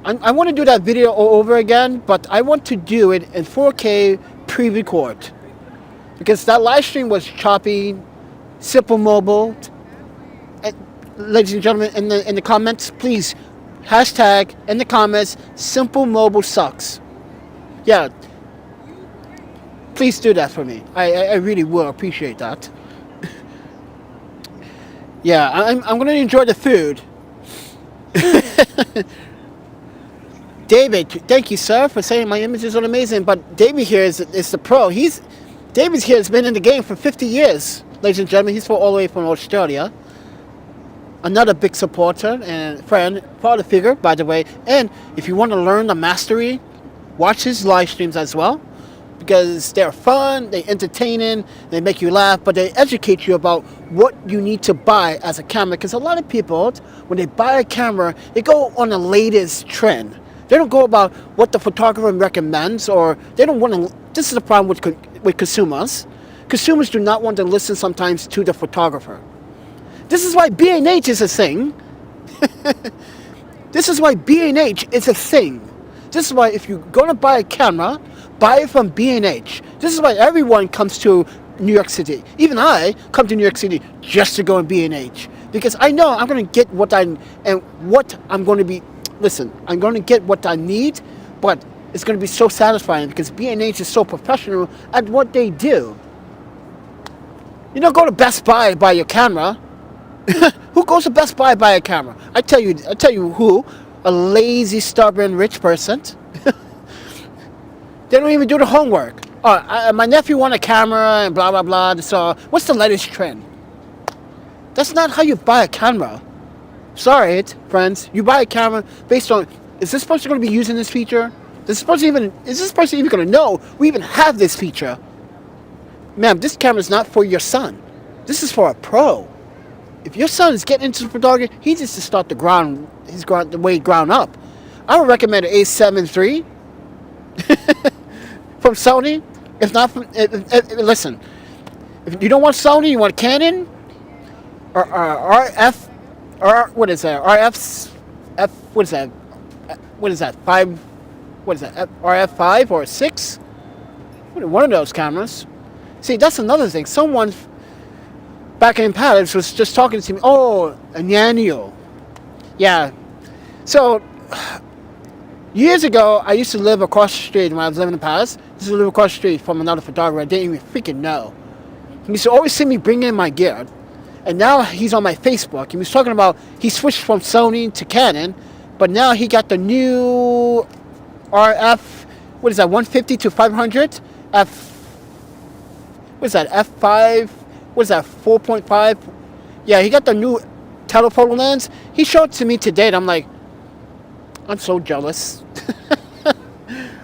I want to do that video all over again, but I want to do it in 4K pre-record. Because that live stream was choppy, simple mobile. And, ladies and gentlemen, in the comments, please, hashtag in the comments, simple mobile sucks. Yeah. Please do that for me. I really will appreciate that. Yeah, I'm going to enjoy the food. David, thank you, sir, for saying my images are amazing. But David here is the pro. He's David's here has been in the game for 50 years, ladies and gentlemen. He's all the way from Australia. Another big supporter and friend, father figure, by the way. And if you want to learn the mastery, watch his live streams as well, because they're fun, they're entertaining, they make you laugh, but they educate you about what you need to buy as a camera. Because a lot of people, when they buy a camera, they go on the latest trend. They don't go about what the photographer recommends, or they don't want to. This is the problem with consumers. Consumers do not want to listen sometimes to the photographer. This is why B&H is a thing. This is why B&H is a thing. This is why if you're going to buy a camera, buy it from B&H. This is why everyone comes to New York City. Even I come to New York City just to go in B&H. Because I know I'm going to get what I'm going to be. Listen, I'm going to get what I need, but it's going to be so satisfying because B&H is so professional at what they do. You don't go to Best Buy to buy your camera. Who goes to Best Buy to buy a camera? I tell you who. A lazy, stubborn, rich person. They don't even do the homework. My nephew wants a camera and blah, blah, blah. So what's the latest trend? That's not how you buy a camera. Sorry, friends. You buy a camera based on, is this person going to be using this feature? Is this person even going to know we even have this feature? Ma'am, this camera is not for your son. This is for a pro. If your son is getting into photography, he needs to start the way ground up. I would recommend an A7 III from Sony. If not, listen. If you don't want Sony, you want Canon or RF, or what is that? What is that? What is that? RF5 or 6? One of those cameras. See, that's another thing. Someone back in Paris was just talking to me. Oh, a Nano. Yeah. So, years ago, I used to live across the street when I was living in Paris. I used to live across the street from another photographer I didn't even freaking know. He used to always see me bring in my gear. And now he's on my Facebook. He was talking about he switched from Sony to Canon, but now he got the new RF, what is that, 150 to 500? What is that, F5? What is that, 4.5? Yeah, he got the new telephoto lens. He showed it to me today, and I'm like, I'm so jealous.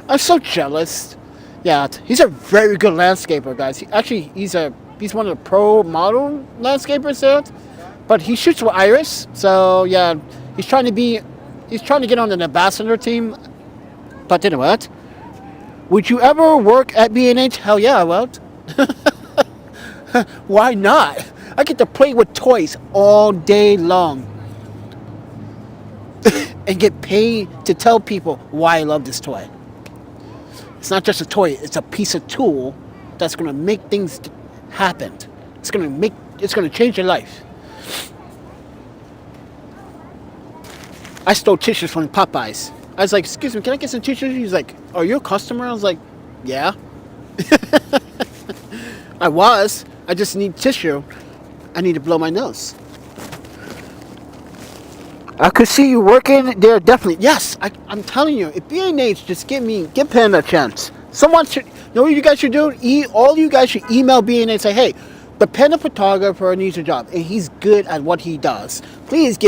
I'm so jealous. Yeah, he's a very good landscaper, guys. He's one of the pro model landscapers there, but he shoots with Iris. So yeah, he's trying to get on an ambassador team. But you know what? Would you ever work at B&H? Hell yeah, I would. Why not? I get to play with toys all day long and get paid to tell people why I love this toy. It's not just a toy, it's a piece of tool that's going to make things happen. It's going to change your life. I stole tissues from Popeyes. I was like, excuse me, can I get some tissues? He's like, are you a customer? I was like, yeah. I just need tissue. I need to blow my nose. I could see you working there, definitely. Yes, I'm telling you, if B&H just give Panda a chance. Someone should, you know what you guys should do? All you guys should email B&H and say, hey, the Panda photographer needs a job, and he's good at what he does. Please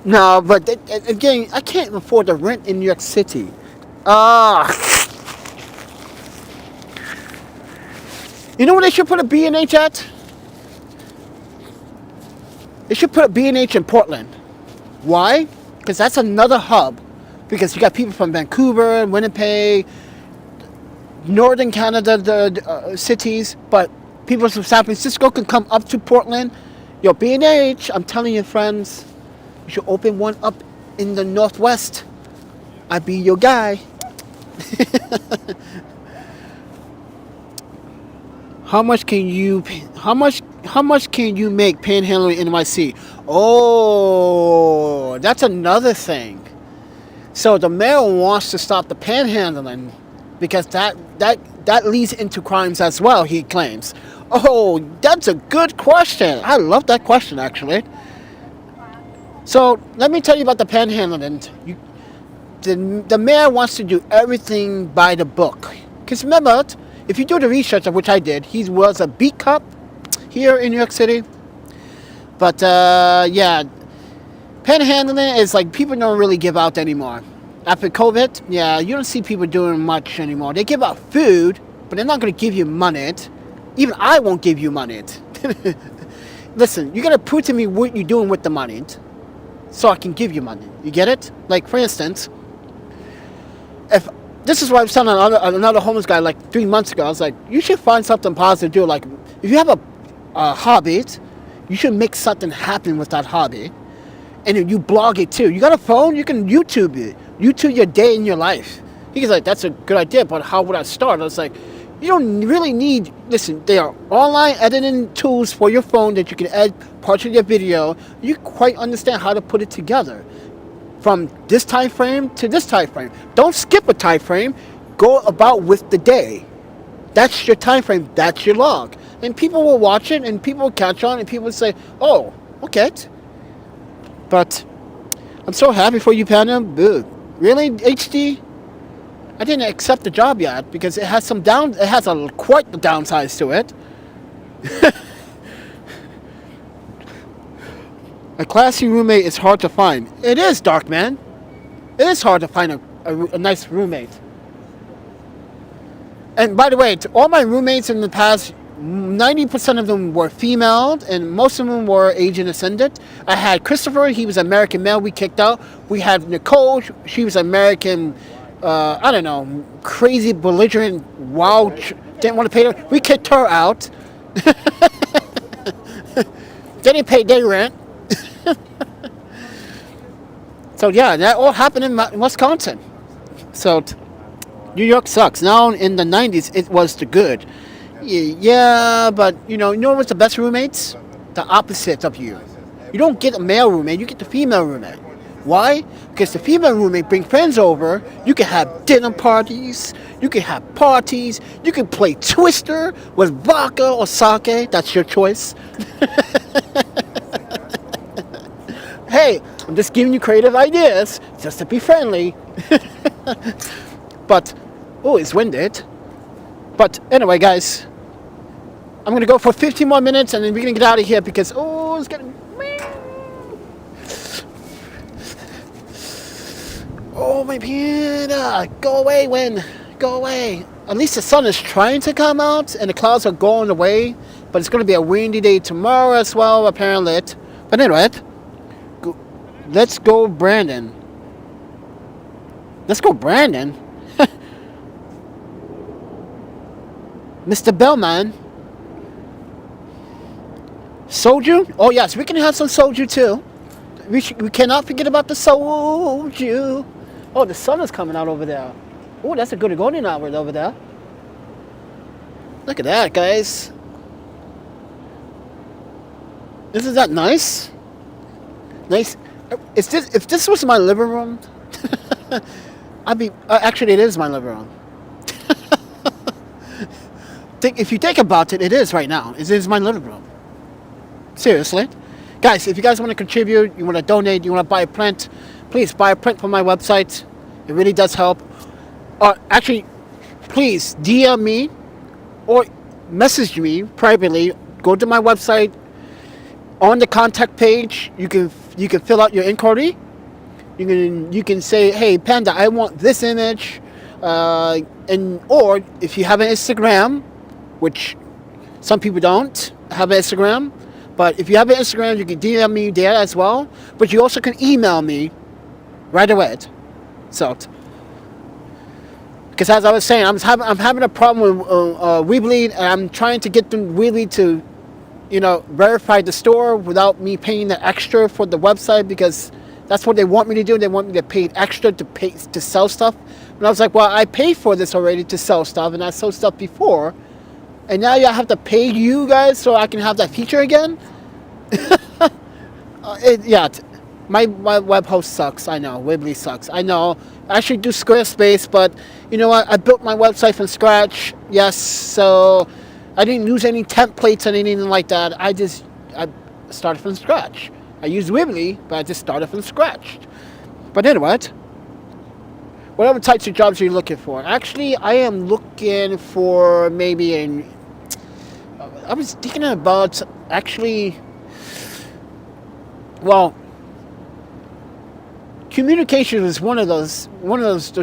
no, but again, I can't afford the rent in New York City. You know what they should put a B&H at? They should put a B&H in Portland. Why? Because that's another hub. Because you got people from Vancouver, Winnipeg, Northern Canada, the cities, but people from San Francisco can come up to Portland. Yo, B&H, I'm telling you, friends, you should open one up in the Northwest. I'd be your guy. How much can you make panhandling in NYC? Oh, that's another thing. So the mayor wants to stop the panhandling because that leads into crimes as well, he claims. Oh, that's a good question. I love that question, actually. So let me tell you about the panhandling. The mayor wants to do everything by the book. Because remember, if you do the research, of which I did, he was a beat cop here in New York City. But yeah, panhandling is like people don't really give out anymore. After COVID, yeah, you don't see people doing much anymore. They give out food, but they're not going to give you money. Even I won't give you money. Listen, you got to prove to me what you're doing with the money so I can give you money. You get it? Like, for instance, if this is what I was telling another homeless guy like 3 months ago. I was like, you should find something positive to do. Like, if you have a hobby, you should make something happen with that hobby. And if you blog it too. You got a phone, you can YouTube it. YouTube your day in your life. He was like, that's a good idea, but how would I start? I was like, you don't really need, listen, there are online editing tools for your phone that you can edit parts of your video. You quite understand how to put it together. From this time frame to this time frame. Don't skip a time frame. Go about with the day. That's your time frame. That's your log. And people will watch it, and people will catch on, and people will say, oh, okay. But I'm so happy for you, Panda. Really, HD? I didn't accept the job yet because it has quite the downsides to it. A classy roommate is hard to find. It is, Dark Man. It is hard to find a nice roommate. And by the way, to all my roommates in the past, 90% of them were female, and most of them were Asian ascendant. I had Christopher, he was American male, we kicked out. We had Nicole, she was American, I don't know, crazy, belligerent, wild, didn't want to pay her. We kicked her out. They didn't pay their rent. So yeah, that all happened in Wisconsin. So New York sucks. Now in the 90s, it was the good. Yeah, but you know what's the best roommates? The opposite of you. You don't get a male roommate, you get the female roommate. Why? Because the female roommate brings friends over. You can have dinner parties. You can have parties. You can play Twister with vodka or sake. That's your choice. Hey, I'm just giving you creative ideas just to be friendly. But, oh, it's winded. But anyway, guys, I'm going to go for 15 more minutes and then we're going to get out of here because, oh, it's getting... Oh, my panda, go away, wind, go away. At least the sun is trying to come out and the clouds are going away, but it's going to be a windy day tomorrow as well, apparently. But anyway, let's go, Brandon. Let's go, Brandon. Mr. Bellman. Soju? Oh, yes, we can have some soju, too. We cannot forget about the soju. Oh, the sun is coming out over there. Oh, that's a good golden hour over there. Look at that, guys. Isn't that nice? Nice. If this was my living room, I'd be... actually, it is my living room. If you think about it, it is right now. It is my living room. Seriously. Guys, if you guys want to contribute, you want to donate, you want to buy a print, please buy a print from my website. It really does help. Actually, please DM me or message me privately. Go to my website. On the contact page, you can fill out your inquiry. You can say, hey, Panda, I want this image. Or if you have an Instagram, which some people don't have an Instagram, but if you have an Instagram, you can DM me there as well. But you also can email me right away. So, because as I was saying, I'm having a problem with Weebly, and I'm trying to get them Weebly to, verify the store without me paying the extra for the website, because that's what they want me to do. They want me to pay extra to sell stuff. And I was like, well, I paid for this already to sell stuff, and I sold stuff before. And now I have to pay you guys so I can have that feature again? My web host sucks. I know. Weebly sucks. I know. I should do Squarespace, but you know what? I built my website from scratch. Yes, so I didn't use any templates or anything like that. I started from scratch. I used Weebly, but I just started from scratch. But anyway, whatever types of jobs you're looking for. Actually, I am looking for maybe I was thinking about actually, well, communication is one of those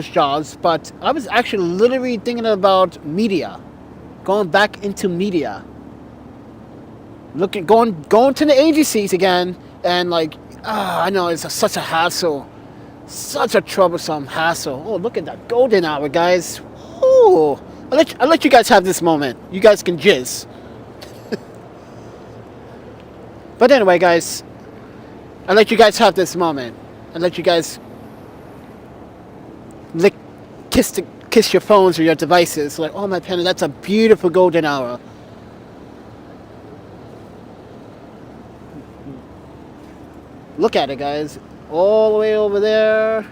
jobs, but I was actually literally thinking about media, going back into media, going to the agencies again, and like, I know it's such a hassle, such a troublesome hassle. Oh, look at that golden hour, guys. Oh, I'll let you guys have this moment. You guys can jizz. But anyway, guys, I'll let you guys have this moment. I'll let you guys kiss your phones or your devices. Like, oh my Panda, that's a beautiful golden hour. Look at it, guys. All the way over there.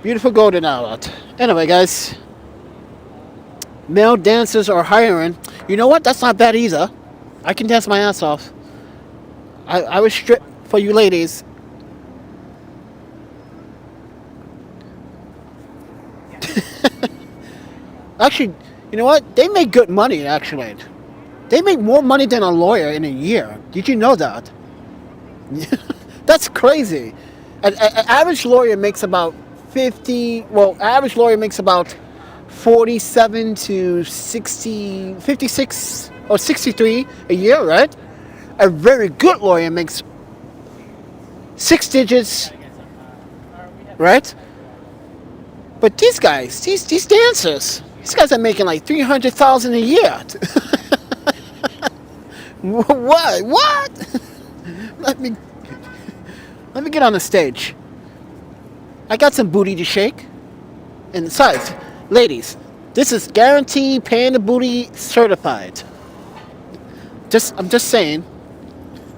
Beautiful golden hour. Anyway, guys. Male dancers are hiring. You know what? That's not bad either. I can dance my ass off. I was stripped for you ladies. Actually, you know what? They make good money, actually. They make more money than a lawyer in a year. Did you know that? That's crazy. An average lawyer makes about 47 to 60, 56 or 63 a year, right? A very good lawyer makes 6 digits, right? But these guys, these dancers, these guys are making like 300,000 a year. What? Let me get on the stage. I got some booty to shake. And besides, ladies, this is guaranteed Panda Booty certified. I'm just saying.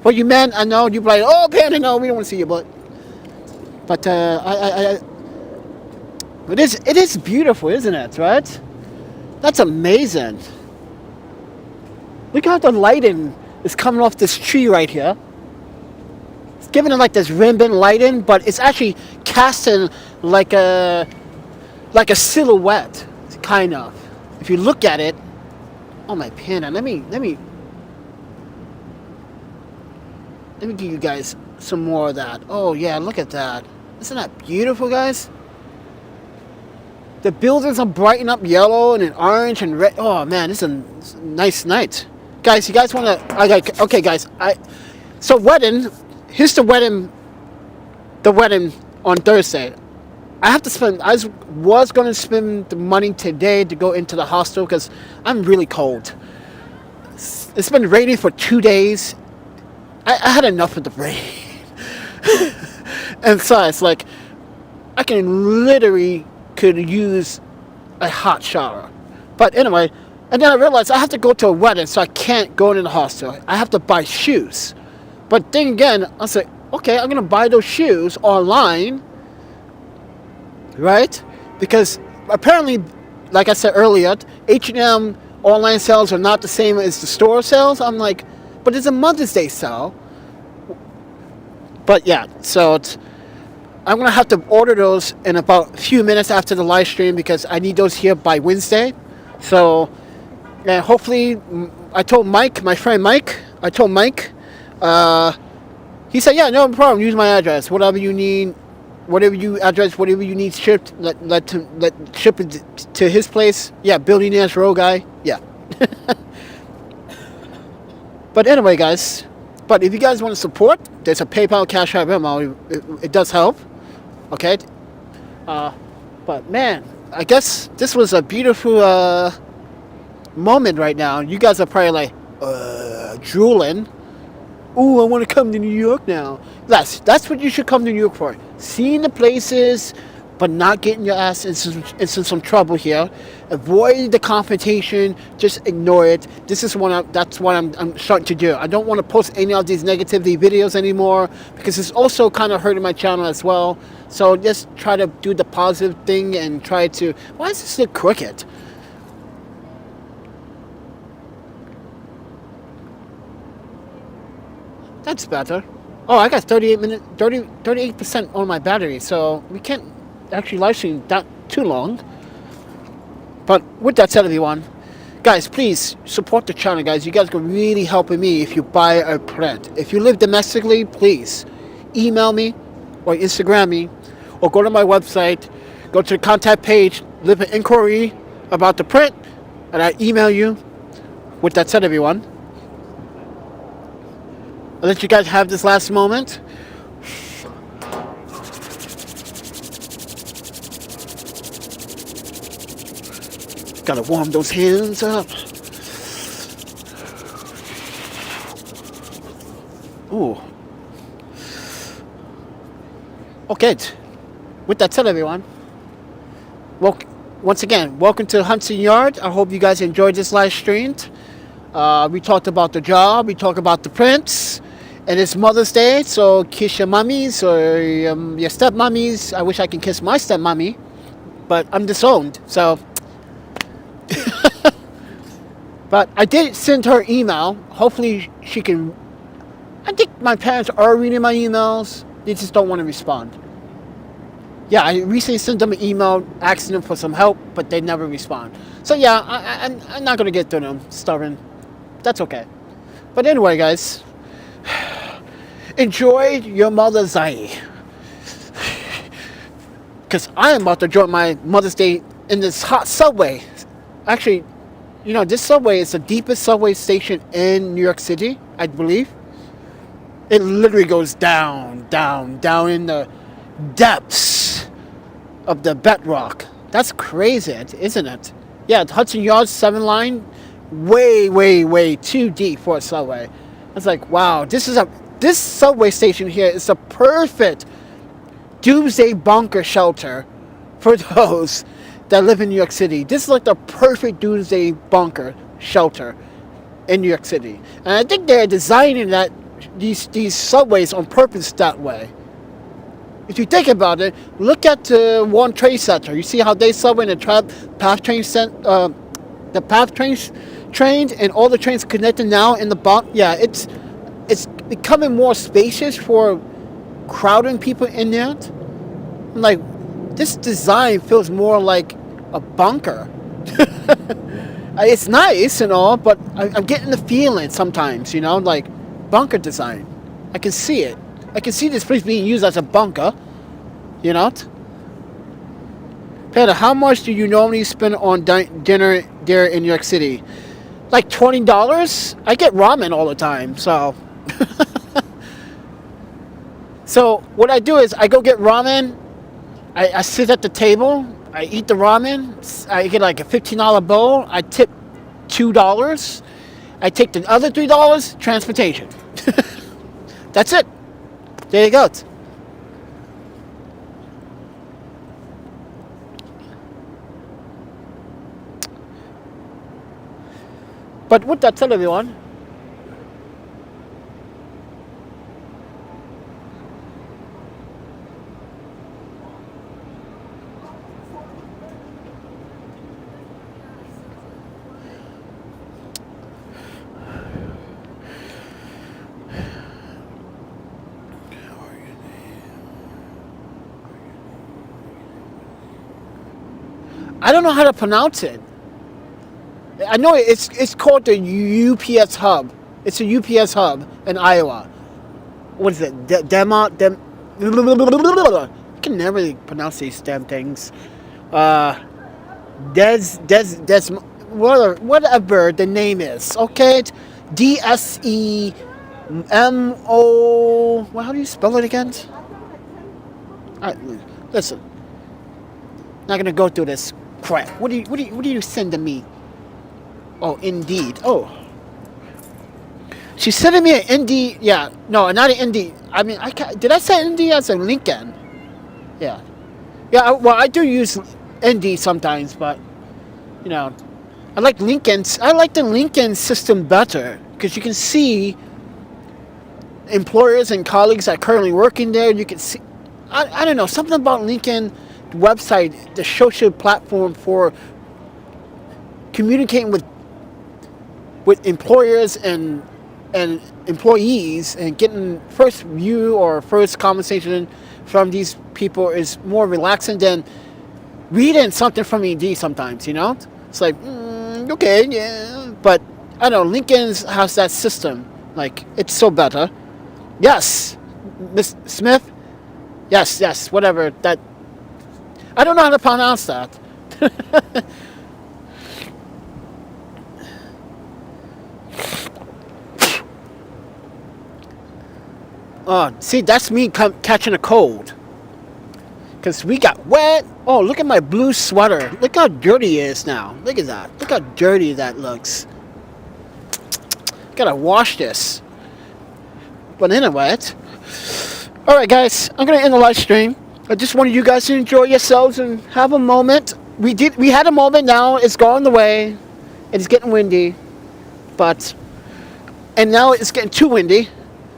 For you men, I know you're like, oh Panda, no, we don't want to see your butt. But it is beautiful, isn't it? Right? That's amazing. Look how the lighting is coming off this tree right here. It's giving it like this ribbon lighting, but it's actually casting like a silhouette, kind of. If you look at it, oh my Panda, let me give you guys some more of that. Oh yeah, look at that. Isn't that beautiful, guys? The buildings are brightened up yellow and orange and red. Oh man, this is a nice night. Guys, you guys want to... Okay, guys. Here's the wedding on Thursday. I was going to spend the money today to go into the hostel because I'm really cold. It's been raining for 2 days. I had enough of the rain. And so it's like, I could use a hot shower. But anyway, and then I realized I have to go to a wedding, so I can't go into the hostel. I have to buy shoes. But then again, I said, okay, I'm going to buy those shoes online, right? Because apparently, like I said earlier, H&M online sales are not the same as the store sales. I'm like, but it's a Mother's Day sale. But yeah, so I'm going to have to order those in about a few minutes after the live stream because I need those here by Wednesday. So, and hopefully, I told Mike, my friend Mike, he said, yeah, no problem, use my address. Whatever you need shipped, let ship it to his place. Yeah, Billionaires Row guy. Yeah. But anyway, guys, but if you guys want to support, there's a PayPal, Cash App, Venmo. It does help. Okay. But man, I guess this was a beautiful moment right now. You guys are probably like drooling. Ooh, I want to come to New York now. That's what you should come to New York for. Seeing the places, but not getting your ass into some trouble here. Avoid the confrontation. Just ignore it. That's what I'm starting to do. I don't want to post any of these negativity videos anymore because it's also kind of hurting my channel as well. So just try to do the positive thing and try to... Why does this look crooked? That's better. Oh, I got 38% on my battery, so we can't actually live stream that too long. But with that said, everyone, guys, please support the channel, guys. You guys are really helping me if you buy a print. If you live domestically, please email me or Instagram me or go to my website, go to the contact page, leave an inquiry about the print, and I email you. With that said, everyone, I'll let you guys have this last moment. Gotta warm those hands up. Ooh. Okay. With that said, everyone, well, once again, welcome to Hudson Yard. I hope you guys enjoyed this live stream. We talked about the job. We talked about the prints. And it's Mother's Day, so kiss your mummies or your stepmummies. I wish I could kiss my stepmummy, but I'm disowned, so... But I did send her email. Hopefully she can... I think my parents are reading my emails. They just don't want to respond. Yeah, I recently sent them an email asking them for some help, but they never respond. So yeah, I'm not going to get to them. Stubborn. That's okay. But anyway, guys, enjoy your Mother's Day. Because I am about to enjoy my Mother's Day in this hot subway. Actually, you know, this subway is the deepest subway station in New York City, I believe. It literally goes down, down, down in the depths of the bedrock. That's crazy, isn't it? Yeah, Hudson Yards 7 line, way, way, way too deep for a subway. It's like, wow, this subway station here is a perfect doomsday bunker shelter for those that live in New York City. This is like the perfect doomsday bunker shelter in New York City. And I think they're designing these subways on purpose that way. If you think about it, look at the World Trade Center. You see how they subway and the path trains and all the trains connected now in the bump. Yeah, it's becoming more spacious for crowding people in there. Like, this design feels more like a bunker. It's nice and all, but I'm getting the feeling sometimes, you know, like bunker design. I can see it. I can see this place being used as a bunker, you know. Panda, how much do you normally spend on dinner there in New York City? Like $20? I get ramen all the time, so. So what I do is I go get ramen. I sit at the table. I eat the ramen. I get like a $15 bowl. I tip $2. I take the other $3 transportation. That's it. There you go. But with that said, everyone, I don't know how to pronounce it. I know it's called the UPS hub. It's a UPS hub in Iowa. What is it? I can never really pronounce these damn things. Whatever the name is. Okay, DSEMO. Well, how do you spell it again? Alright, listen. Not gonna go through this crap. What do you send to me? Oh, Indeed. Oh, she's sending me an Indeed. Yeah, no, not an Indeed. I mean, did I say Indeed as a LinkedIn? Yeah. Well, I do use Indeed sometimes, but you know, I like LinkedIn. I like the LinkedIn system better because you can see employers and colleagues that are currently working there. You can see. I don't know, something about LinkedIn website, the social platform for communicating with employers and employees and getting first view or first conversation from these people is more relaxing than reading something from ED sometimes, you know? It's like, okay, yeah. But, I don't know, Lincoln's has that system. Like, it's so better. Yes, Miss Smith? Yes, whatever. That, I don't know how to pronounce that. See, that's me catching a cold. Because we got wet. Oh, look at my blue sweater. Look how dirty it is now. Look at that. Look how dirty that looks. Gotta wash this. But anyway. Alright, guys. I'm going to end the live stream. I just wanted you guys to enjoy yourselves and have a moment. We had a moment now. It's going away. It's getting windy. And now it's getting too windy.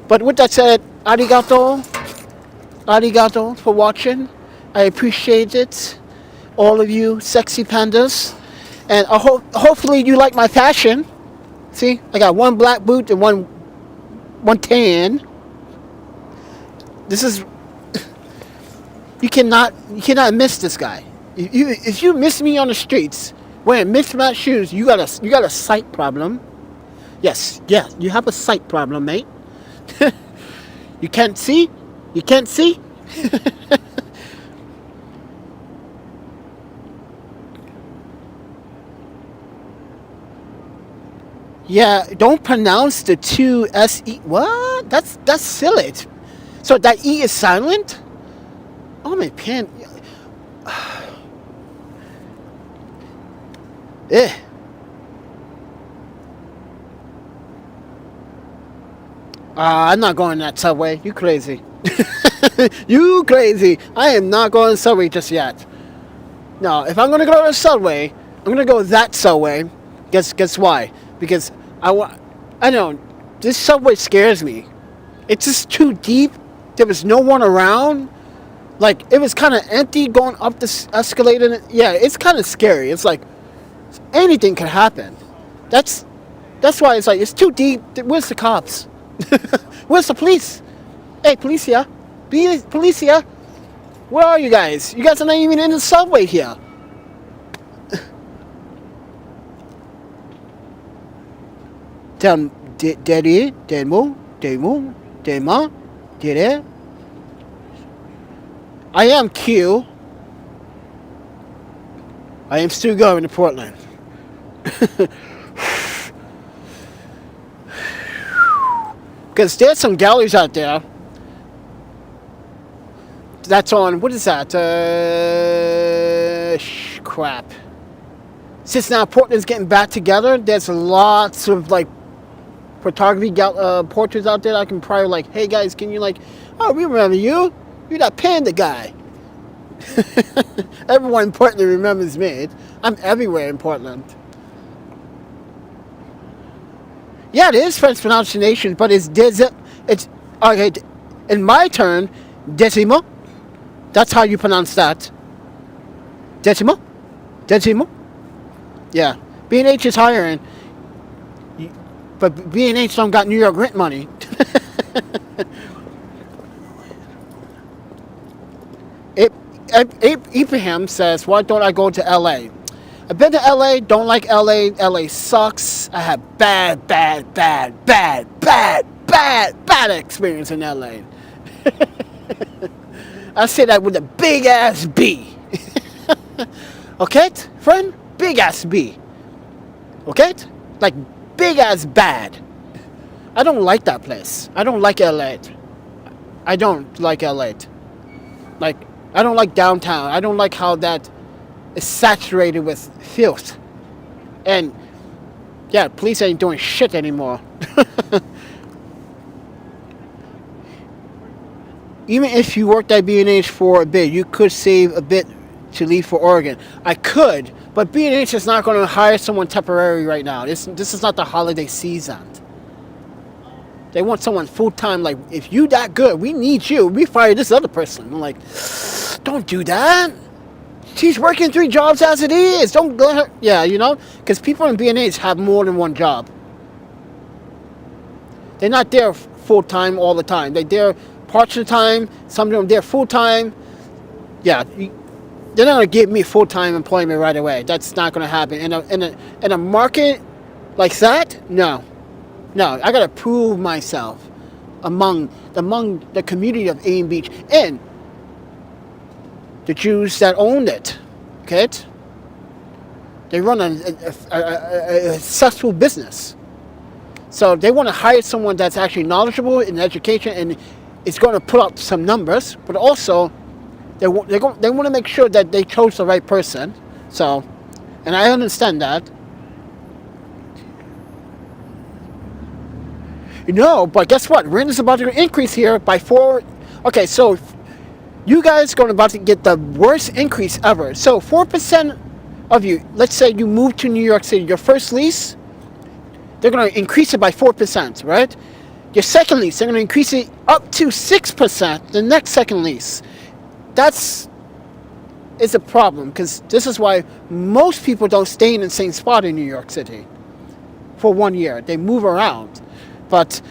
But with that said, arigato for watching. I appreciate it, all of you sexy pandas, and hopefully you like my fashion. See, I got one black boot and one tan. This is you cannot miss this guy. If you miss me on the streets wearing mismatched shoes, you got a sight problem. Yes, you have a sight problem, mate. You can't see? Yeah, don't pronounce the two S-E. What? That's silly. So that E is silent? Oh, my pen. Eh. I'm not going that subway. You crazy. You crazy. I am not going subway just yet. No, if I'm going to go to a subway, I'm going to go that subway. Guess why? Because I know, this subway scares me. It's just too deep. There was no one around. Like, it was kind of empty going up this escalator. Yeah, it's kind of scary. It's like, anything could happen. That's why it's like, it's too deep. Where's the cops? Where's the police? Hey, Policia. Policia. Where are you guys? You guys are not even in the subway here. Daddy, Demo, Dema, Dede. I am Q. I am still going to Portland. Because there's some galleries out there. That's on, what is that? Crap. Since now Portland's getting back together, there's lots of like photography portraits out there. I can probably like, hey guys, can you like, oh, we remember you. You're that panda guy. Everyone in Portland remembers me. I'm everywhere in Portland. Yeah, it is French pronunciation, but it's okay. In my turn, Decimo. That's how you pronounce that. Decimo. Yeah, B&H is hiring, but B&H don't got New York rent money. Ibrahim says, why don't I go to LA? I've been to LA, don't like LA. LA sucks. I have bad experience in LA. I say that with a big ass B. Okay, friend? Big ass B. Okay? Like big ass bad. I don't like that place. I don't like LA. I don't like LA. Like, I don't like downtown. I don't like how that is saturated with filth. And, yeah, police ain't doing shit anymore. Even if you worked at B&H for a bit, you could save a bit to leave for Oregon. I could, but B&H is not going to hire someone temporary right now. This is not the holiday season. They want someone full-time. Like, if you that good, we need you. We fire this other person. I'm like, don't do that. She's working 3 jobs as it is. Don't let her. Yeah, you know, because people in B&H have more than one job. They're not there full-time all the time. They're there parts of the time. Some of them are there full-time. Yeah, they're not going to give me full-time employment right away. That's not going to happen. In a market like that, no. No, I got to prove myself among the community of A and Beach and the Jews that owned it. Okay? They run a successful business. So they want to hire someone that's actually knowledgeable in education and is going to put out some numbers, but also they want to make sure that they chose the right person. So, and I understand that. But guess what? Rent is about to increase here by 4. Okay, so you guys are about to get the worst increase ever. So 4% of you, let's say you move to New York City, your first lease, they're going to increase it by 4%, right? Your second lease, they're going to increase it up to 6%, the next second lease. It's a problem, because this is why most people don't stay in the same spot in New York City for 1 year. They move around. But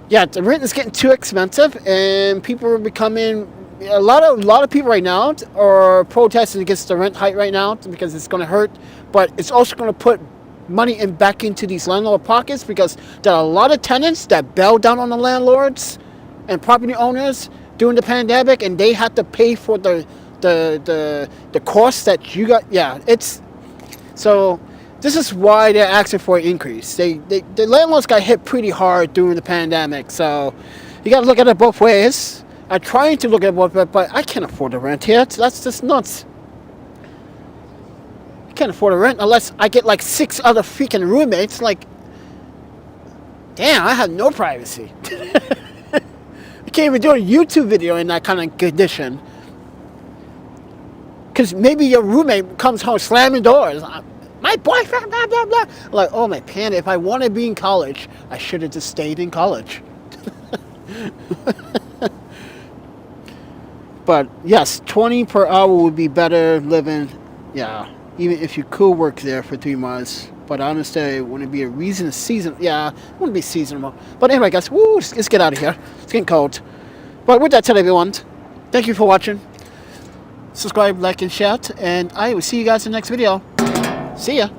yeah, the rent is getting too expensive, and people are becoming a lot of people right now are protesting against the rent hike right now because it's going to hurt, but it's also going to put money back into these landlord pockets, because there are a lot of tenants that bail down on the landlords and property owners during the pandemic, and they had to pay for the costs that you got. Yeah, it's so. This is why they're asking for an increase. The landlords got hit pretty hard during the pandemic, so you got to look at it both ways. I'm trying to look at it both ways, but I can't afford the rent here. That's just nuts. I can't afford the rent unless I get like 6 other freaking roommates. Like, damn, I have no privacy. I can't even do a YouTube video in that kind of condition. Because maybe your roommate comes home slamming doors. My boyfriend, blah, blah, blah. Like, oh, my panda, if I want to be in college, I should have just stayed in college. But, yes, 20 per hour would be better living, yeah, even if you could work there for 3 months. But I understand it wouldn't be a reason to season, yeah, it wouldn't be seasonable. But anyway, guys, let's get out of here. It's getting cold. But with that said, everyone, thank you for watching. Subscribe, like, and share, and I will see you guys in the next video. See ya.